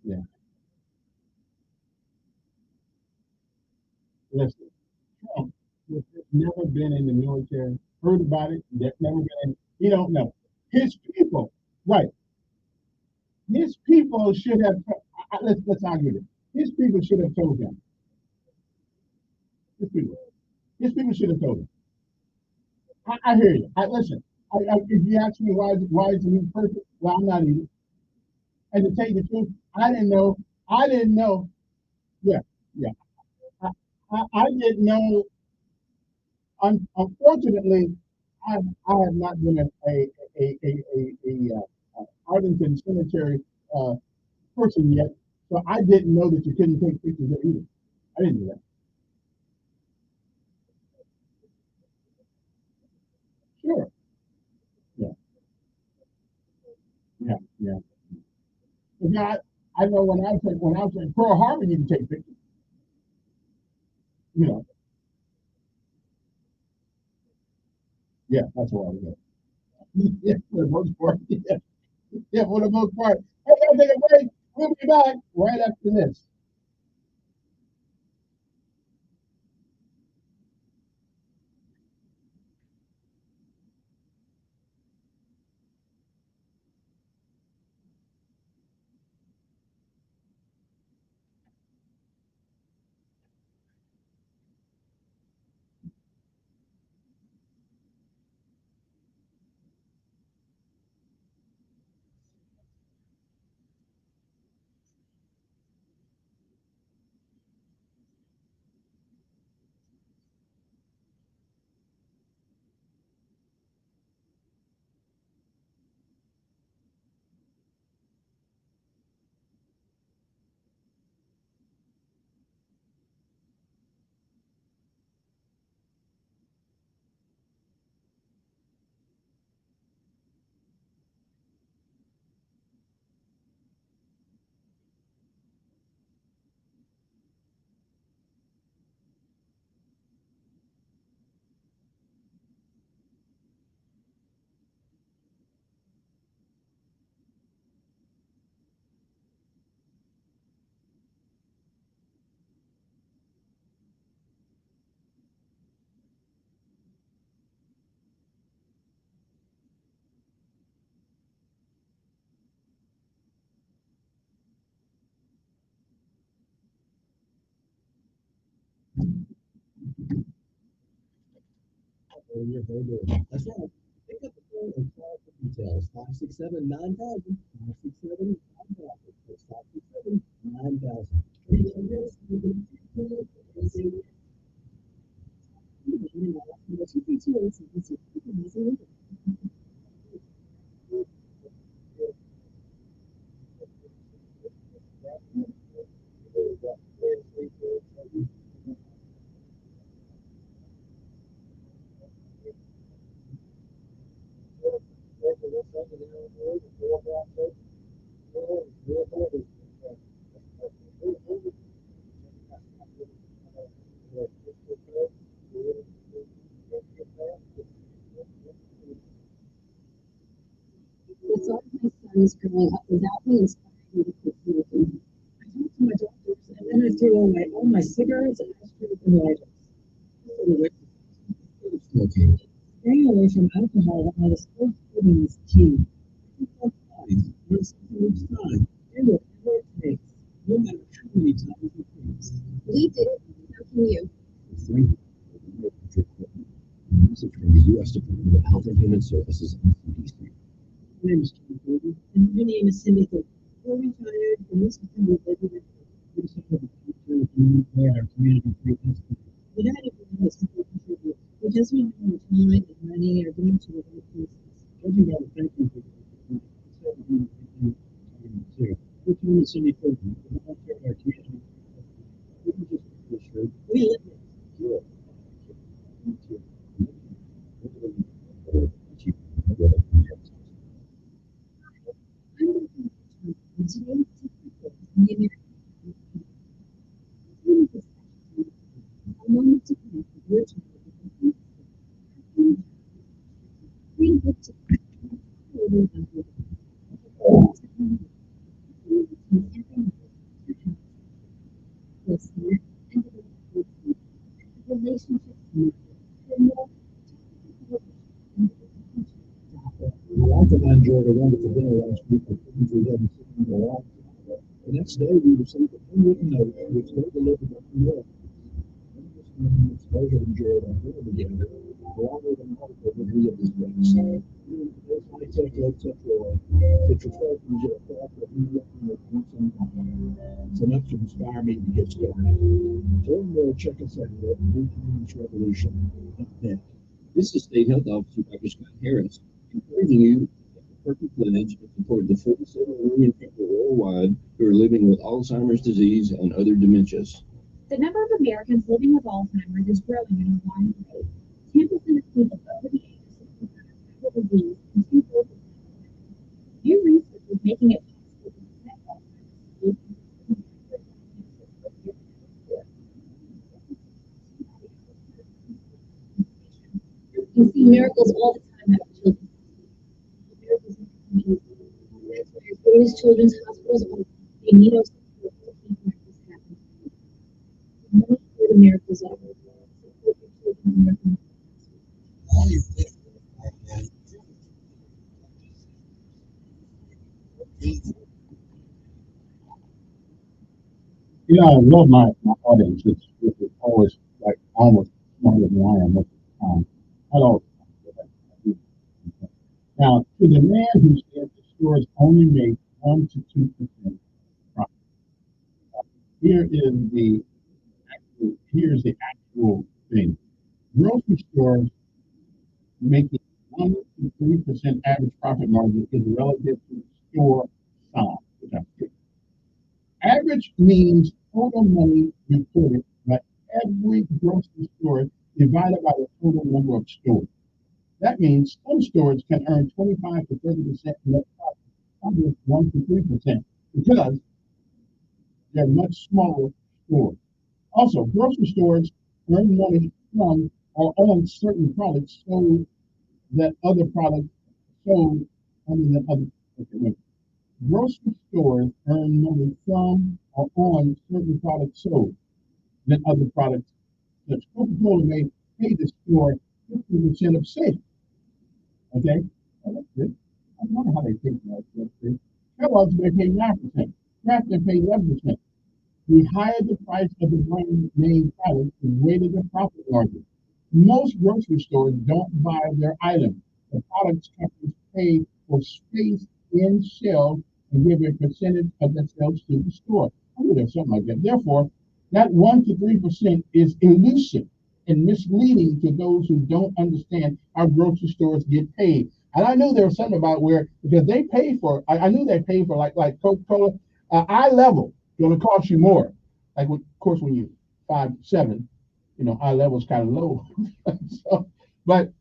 Yeah. Listen, Trump has never been in the military. Heard about it. They've never been in. He don't know. His people, right? His people should have. Let's argue this. His people should have told him. His people. His people should have told him. I hear you. Listen. If you ask me why is he perfect, well, I'm not either. And to tell you the truth, I didn't know. I didn't know. Yeah, yeah. I, I didn't know. Unfortunately, I have not been a Arlington Cemetery uh, person yet, so I didn't know that you couldn't take pictures there either. I didn't know that. Sure. Yeah. Yeah. But now, I know when I was in Pearl Harbor, you can take pictures. You know, yeah, that's what I was. Yeah, for the most part. Yeah, yeah, for the most part. Hey, gotta take a break. We'll be back right after this. That's right. Pick up the phone and call for details. 567 9000. 567 9000. That's 567 9000. It's like my son's growing up without me inspiring me to quit smoking. I talked to my doctors and then I threw away all my cigarettes, ashtrays, and lighters. Smoking. Staying away from alcohol while I was still quitting is key. One something each time. And whatever it takes. No matter how many times it takes. We did it. How can you? Thank you. Message from the U.S. Department of Health and Human Services, CDC. My name is Kim Gordon, and my name is Cindy Hope. We're retired, and this is the new resident. We just have a future of the our community free hospital. United Way is people contribute because we know time and money are going to the right places. Judging by the fact that we're trying to Cindy Hope, we're not care our community. We can just be sure. We live it. Sure. I think I enjoyed a wonderful dinner last week with friends we hadn't seen in a while. The next day we received a handwritten note which they delivered up from Europe. It's a pleasure to enjoy our dinner together, along with an article that we have discussed. I take Lake Central, it's a pleasure to get a craft that we look in the it's enough to inspire me to get started. To learn more, check us out at NewCommunityRevolution.net. This is State Health Officer Dr. Scott Harris, encouraging you to take the perfect pledge and support the 47 million people worldwide who are living with Alzheimer's disease and other dementias. The number of Americans living with Alzheimer's is growing at an alarming rate. 10% of people over the age of 65 have the disease, and 2/3 of them. New research is making You see miracles all the time happen to children. Miracles happen easy. That's why as great as children's hospitals are, they need our support to keep miracles happening. The more the miracles are, support your children in You know, I love my audience. It's always like almost smarter than I am most of the time. Not all the time, but I do. Now, to the man who said the stores only make 1 to 2% profit, here's the actual thing. Grocery stores making 1 to 3% average profit margin is relative to store size. Which I think. Average means total money reported by every grocery store divided by the total number of stores. That means some stores can earn 25 to 30% net profit, others 1 to 3%, because they're much smaller stores. Also, grocery stores earn money from or on certain products sold that other products sold other than other. Okay, wait. Grocery stores earn money from or on certain products sold than other products. Such Coca-Cola may pay the store 50% of sales. Okay, well, that's good. I wonder how they think that. That's good. Kellogg's may pay 9%. Kraft may pay 11%. The higher the price of the brand name product, the greater the profit margin. Most grocery stores don't buy their items. The products companies pay for space in shelves and give a percentage of the sales to the store. I knew there's something like that. Therefore, that 1 to 3% is elusive and misleading to those who don't understand how grocery stores get paid. And I knew there was something about where because they pay for. I knew they pay for like Coca-Cola. Eye level going to cost you more. Like, of course, when you 5'7", eye level is kind of low. So, but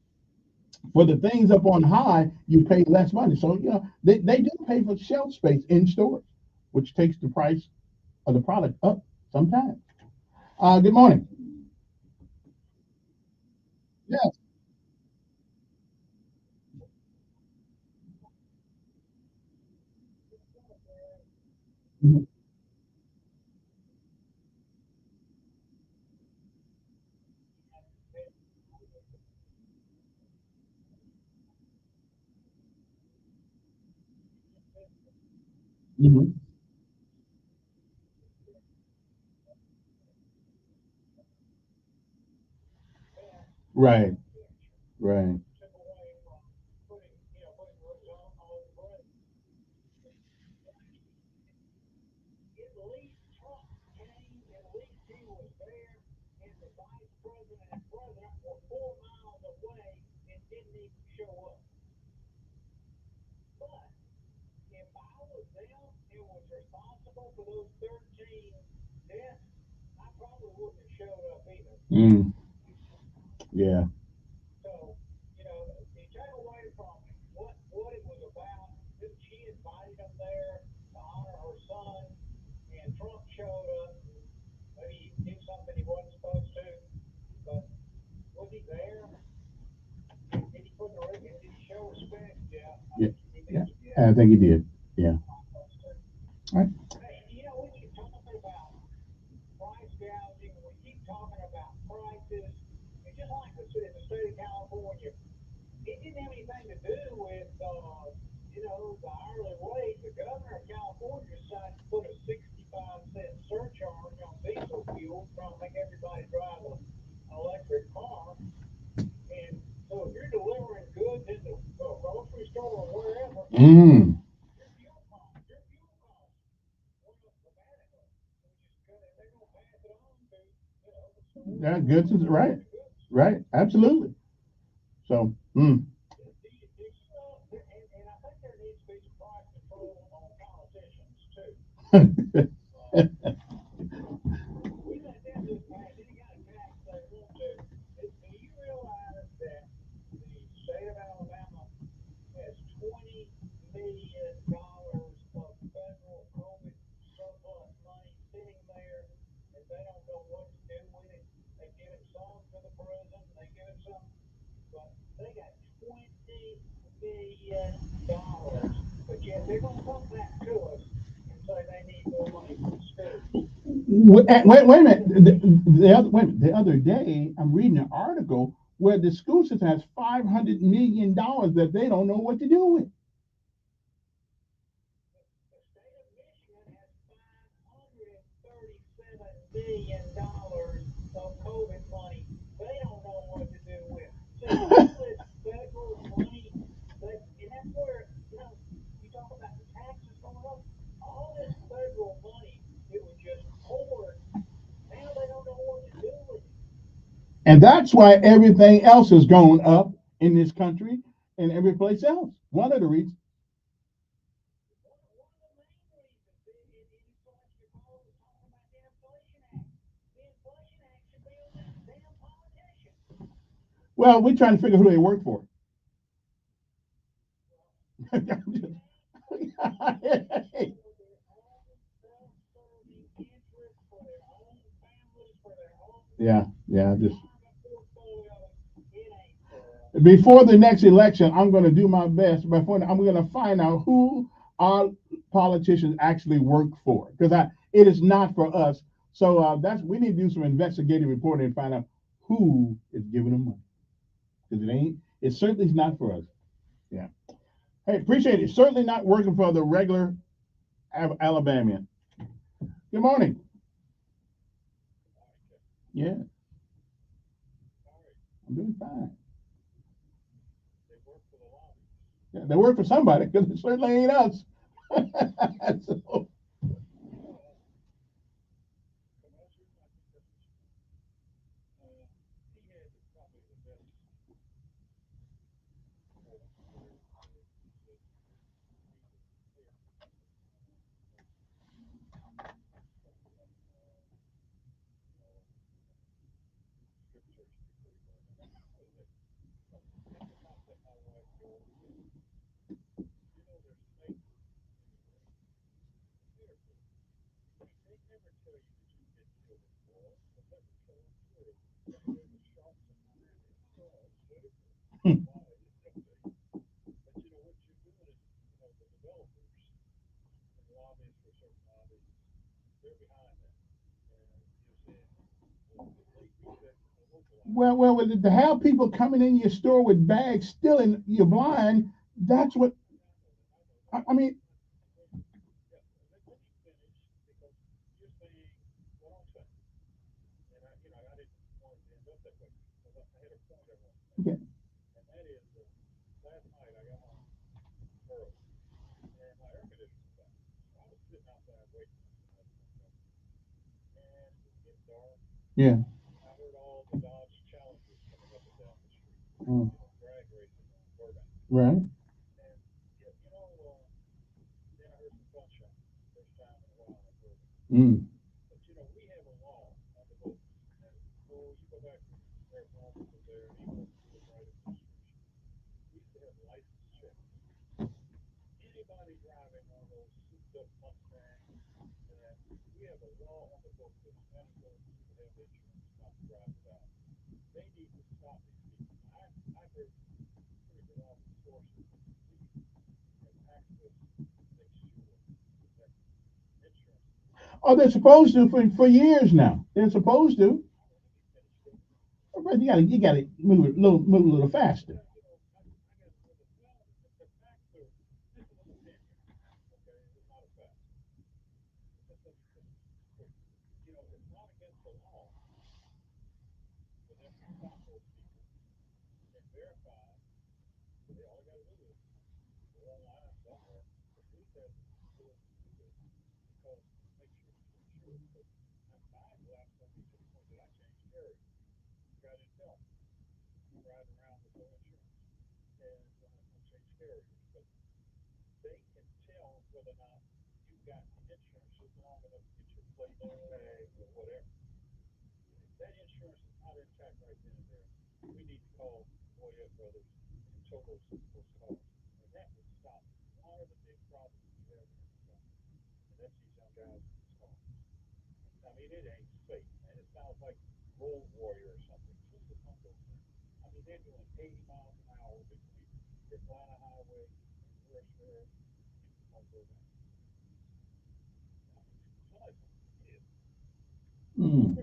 for the things up on high, you pay less money. So, they do pay for shelf space in stores, which takes the price of the product up sometimes. Good morning. Yes. Mhm. Mhm. Right. Right. Mm. Yeah. Yeah. Yeah. I think he did. Yeah. All right. Mm. Yeah, goods is right. Right. Absolutely. So, Wait a minute. The other day, I'm reading an article where the school system has $500 million that they don't know what to do with. And that's why everything else is going up in this country and every place else. One of the reasons. Well, we're trying to figure out who they work for. Yeah, just before the next election, I'm going to do my best. Before I'm going to find out who our politicians actually work for, because it is not for us. So that's we need to do some investigative reporting and find out who is giving them money, because it ain't. It certainly is not for us. Yeah. Hey, appreciate it. Certainly not working for the regular Alabamian. Good morning. Yeah, I'm doing fine. Yeah, they work for somebody because it certainly ain't us. So, well, to have people coming in your store with bags, stealing your blind, that's what I mean. Yeah. Yeah. Mm. Right. Mm. Oh, they're supposed to for years now. They're supposed to. But you gotta move a little faster. Hmm.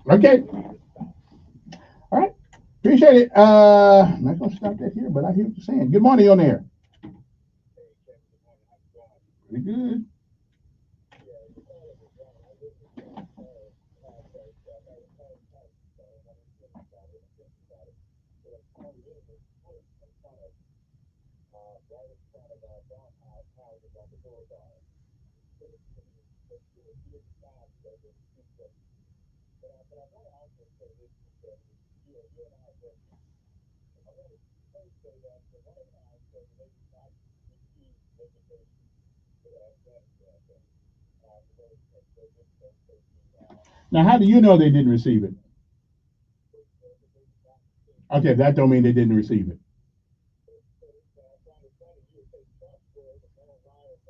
Okay. All right. Appreciate it. I'm not gonna stop that here, but I hear what you're saying. Good morning on there. Pretty good. Now, how do you know they didn't receive it? Okay, that don't mean they didn't receive it.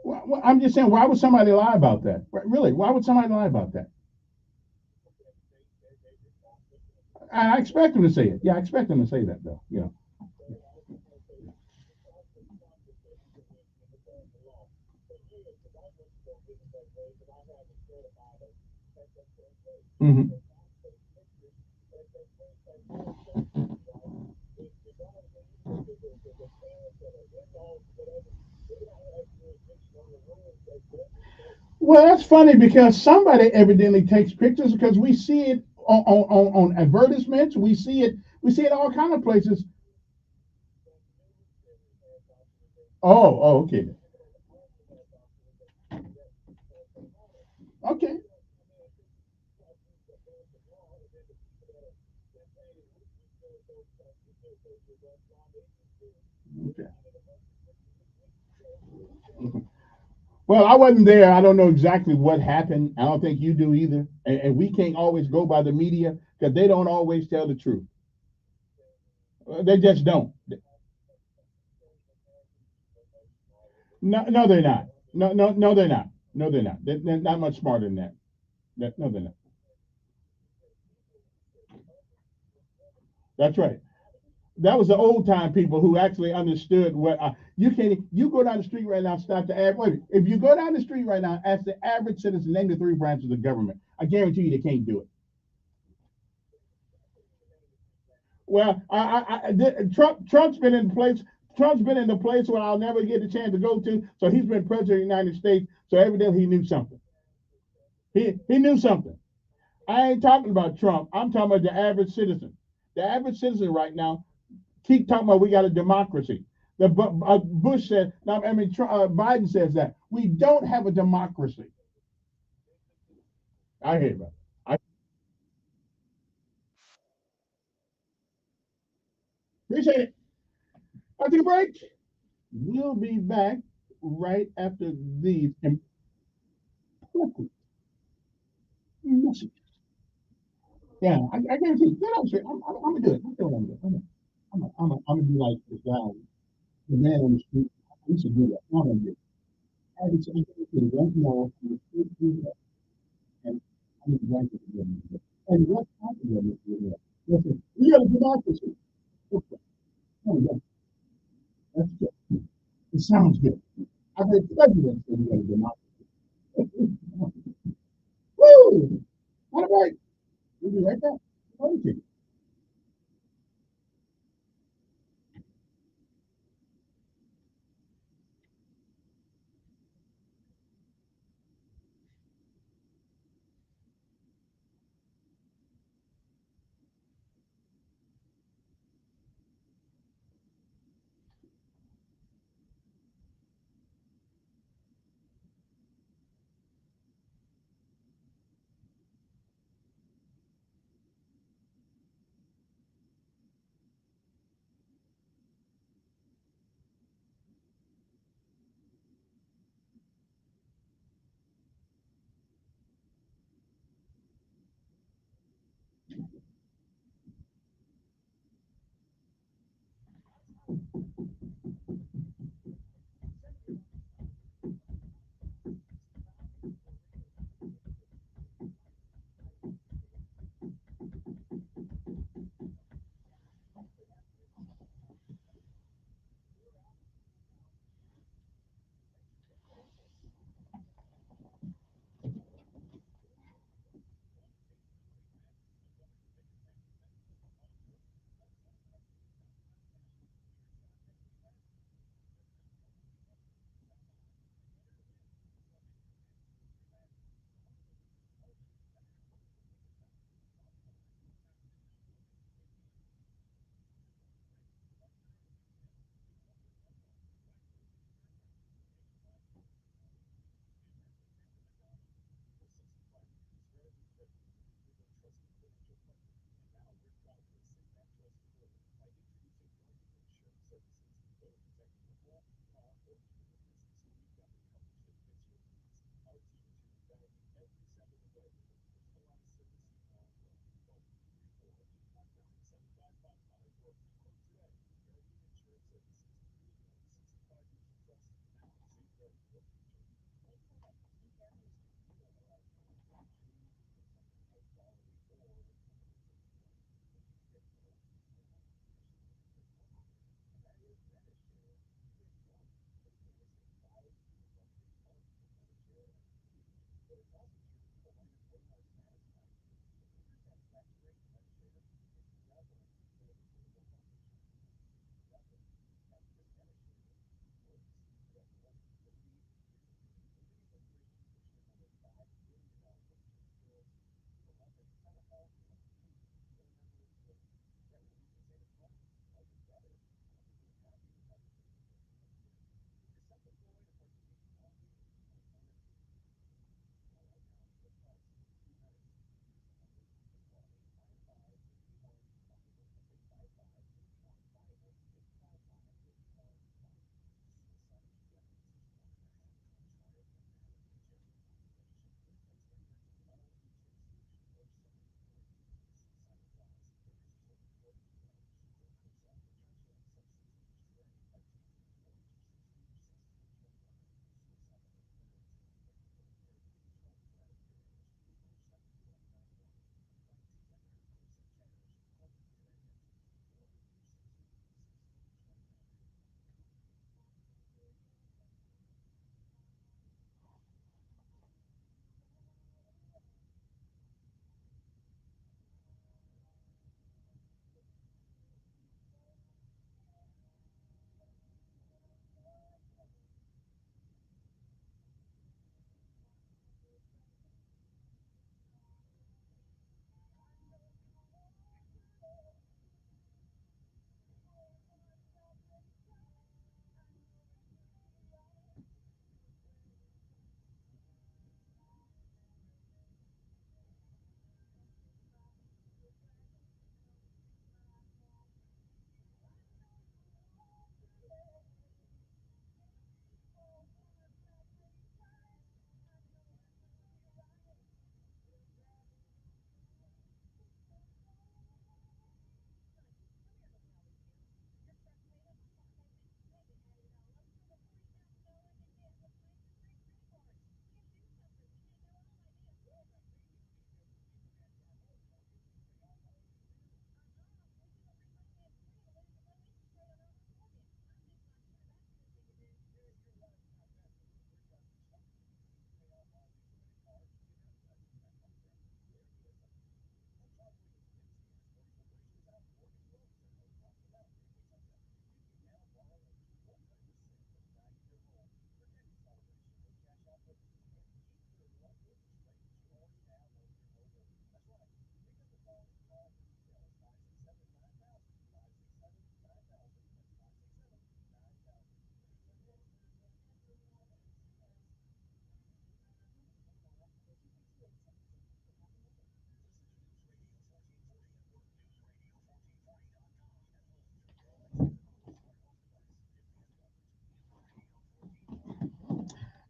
Well, I'm just saying, why would somebody lie about that? Really, why would somebody lie about that? I expect them to say it. Yeah, I expect them to say that, though. You know. Hmm. Well, that's funny because somebody evidently takes pictures because we see it on advertisements. We see it all kind of places. Oh, okay. Okay. Okay. Well, I wasn't there. I don't know exactly what happened. I don't think you do either. And we can't always go by the media because they don't always tell the truth. They just don't. No, no, they're not. No, no, no, they're not. No, they're not. They're not much smarter than that. No, they're not. That's right. That was the old time people who actually understood what you can. You go down the street right now, stop the average. Wait, if you go down the street right now, ask the average citizen, name the three branches of government. I guarantee you they can't do it. Well, Trump's been in place. Trump's been in the place where I'll never get a chance to go to. So he's been president of the United States. So evidently he knew something. He knew something. I ain't talking about Trump. I'm talking about the average citizen. The average citizen right now keep talking about we got a democracy. Bush said, no, I mean, Biden says that we don't have a democracy. I hear that. I appreciate it. I'll take a break. We'll be back right after these important messages. Yeah, I guarantee you. No, no, I'm gonna do it. I'm doing what I'm doing. I'm gonna be like the guy, the man on the street. I used to do that. I'm gonna do it. I just I'm gonna do it right now. I'm gonna do that, and I'm gonna write it again. And what's happening is listen, we got a democracy. Okay, oh, yeah, that's good. It sounds good. I heard presidents say we got a democracy. Woo! All right, we'll be right back. Okay.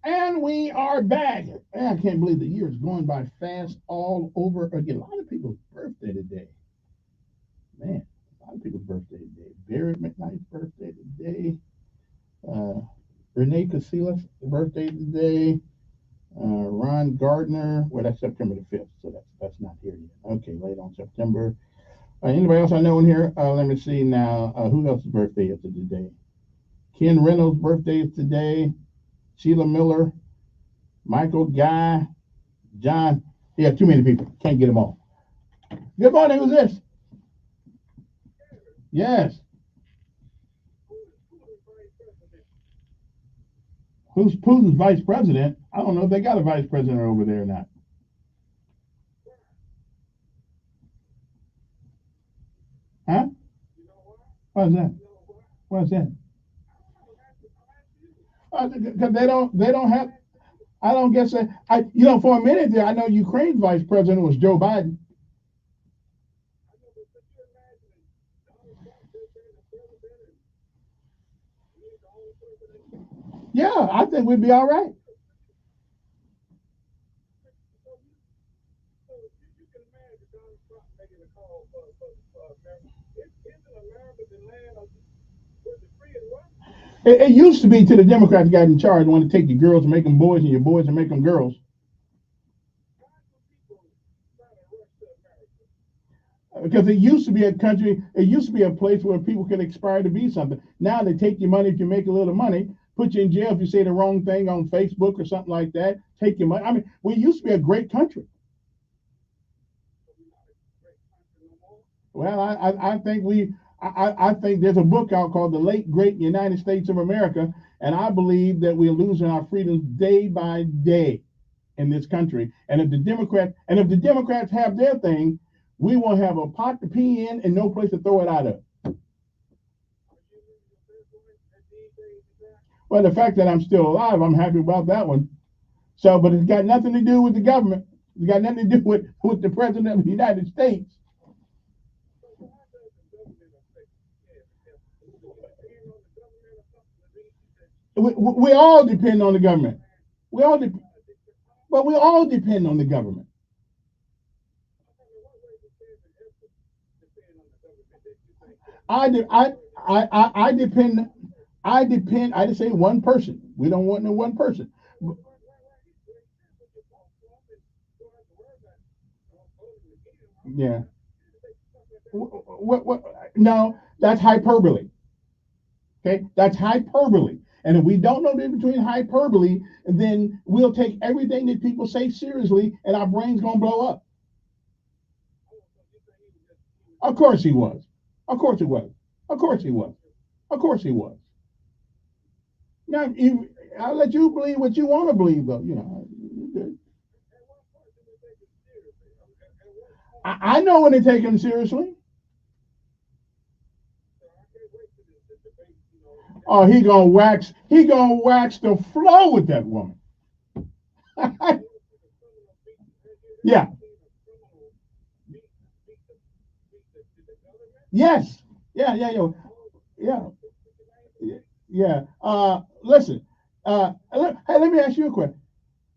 And we are back. Man, I can't believe the year is going by fast all over again. A lot of people's birthday today. Man, a lot of people's birthday. birthday today. Barrett McKnight's birthday today. Renee Casillas' birthday today. Ron Gardner. Well, that's September the 5th, so that's not here yet. Okay, late on September. Anybody else I know in here? Let me see now. Who else's birthday is it today? Ken Reynolds' birthday is today. Sheila Miller, Michael Guy, John. Yeah, too many people. Can't get them all. Good morning. Who's this? Yes. Who's Putin's vice president? I don't know if they got a vice president over there or not. Huh? What's that? What's that? Because they don't have. I don't guess that. For a minute there, I know Ukraine's vice president was Joe Biden. Yeah, I think we'd be all right. It used to be till the Democrats got in charge, want to take your girls and make them boys and your boys and make them girls. Because it used to be a country, it used to be a place where people could aspire to be something. Now they take your money if you make a little money, put you in jail if you say the wrong thing on Facebook or something like that, take your money. I mean, we used to be a great country. Well, I think I think there's a book out called The Late Great United States of America, and I believe that we're losing our freedoms day by day in this country. And if the Democrats have their thing, we won't have a pot to pee in and no place to throw it out of. Well, the fact that I'm still alive, I'm happy about that one. So, but it's got nothing to do with the government. It's got nothing to do with the president of the United States. We all depend on the government. We all depend on the government. I depend. I just say one person. We don't want no one person. Yeah. What? No, that's hyperbole. Okay, that's hyperbole. And if we don't know the difference between hyperbole, then we'll take everything that people say seriously, and our brain's gonna blow up. Of course he was. Of course he was. Of course he was. Of course he was. Now, I'll let you believe what you want to believe, though. I know when they take him seriously. Oh, he gonna wax the floor with that woman. Yeah. Yes. Yeah. Listen. Hey, let me ask you a question.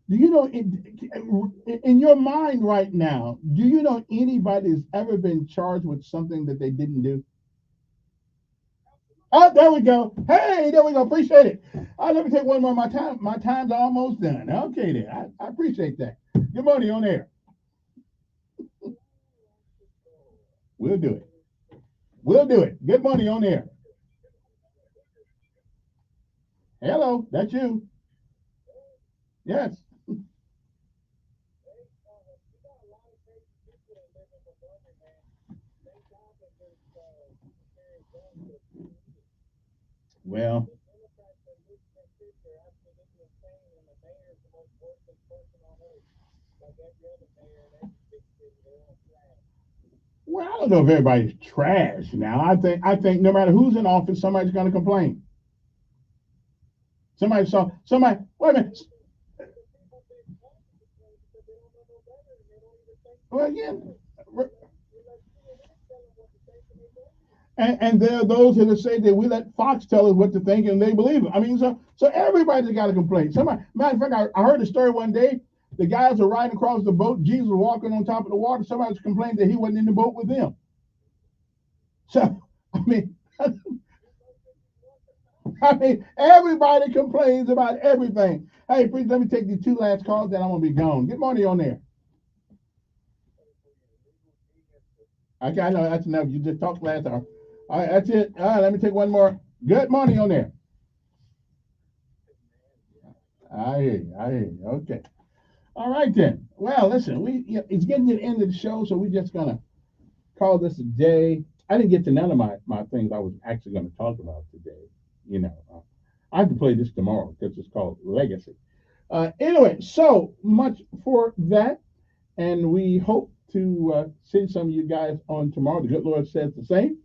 Do you know in your mind right now? Do you know anybody that's ever been charged with something that they didn't do? Oh, there we go. Hey, there we go. Appreciate it. Let me take one more. My time's almost done. Okay, then. I appreciate that. Good morning on air. We'll do it. We'll do it. Good morning on air. Hello, that's you. Yes. Well, I don't know if everybody's trash now. I think no matter who's in office, somebody's going to complain. Somebody. Wait a minute. Well, again. And there are those that say that we let Fox tell us what to think and they believe it. I mean, so everybody's got to complain. Matter of fact, I heard a story one day. The guys were riding across the boat. Jesus was walking on top of the water. Somebody was complaining that he wasn't in the boat with them. So, I mean, I mean, everybody complains about everything. Hey, please let me take these two last calls, then I'm gonna be gone. Good morning on there. Okay, I know that's enough. You just talked last hour. All right, that's it. All right, let me take one more. Good morning on there. I hear you. I hear you. Okay. All right then. Well, listen, it's getting to the end of the show, so we're just gonna call this a day. I didn't get to none of my things I was actually going to talk about today. I have to play this tomorrow because it's called Legacy. Anyway, so much for that, and we hope to see some of you guys on tomorrow. The good Lord says the same.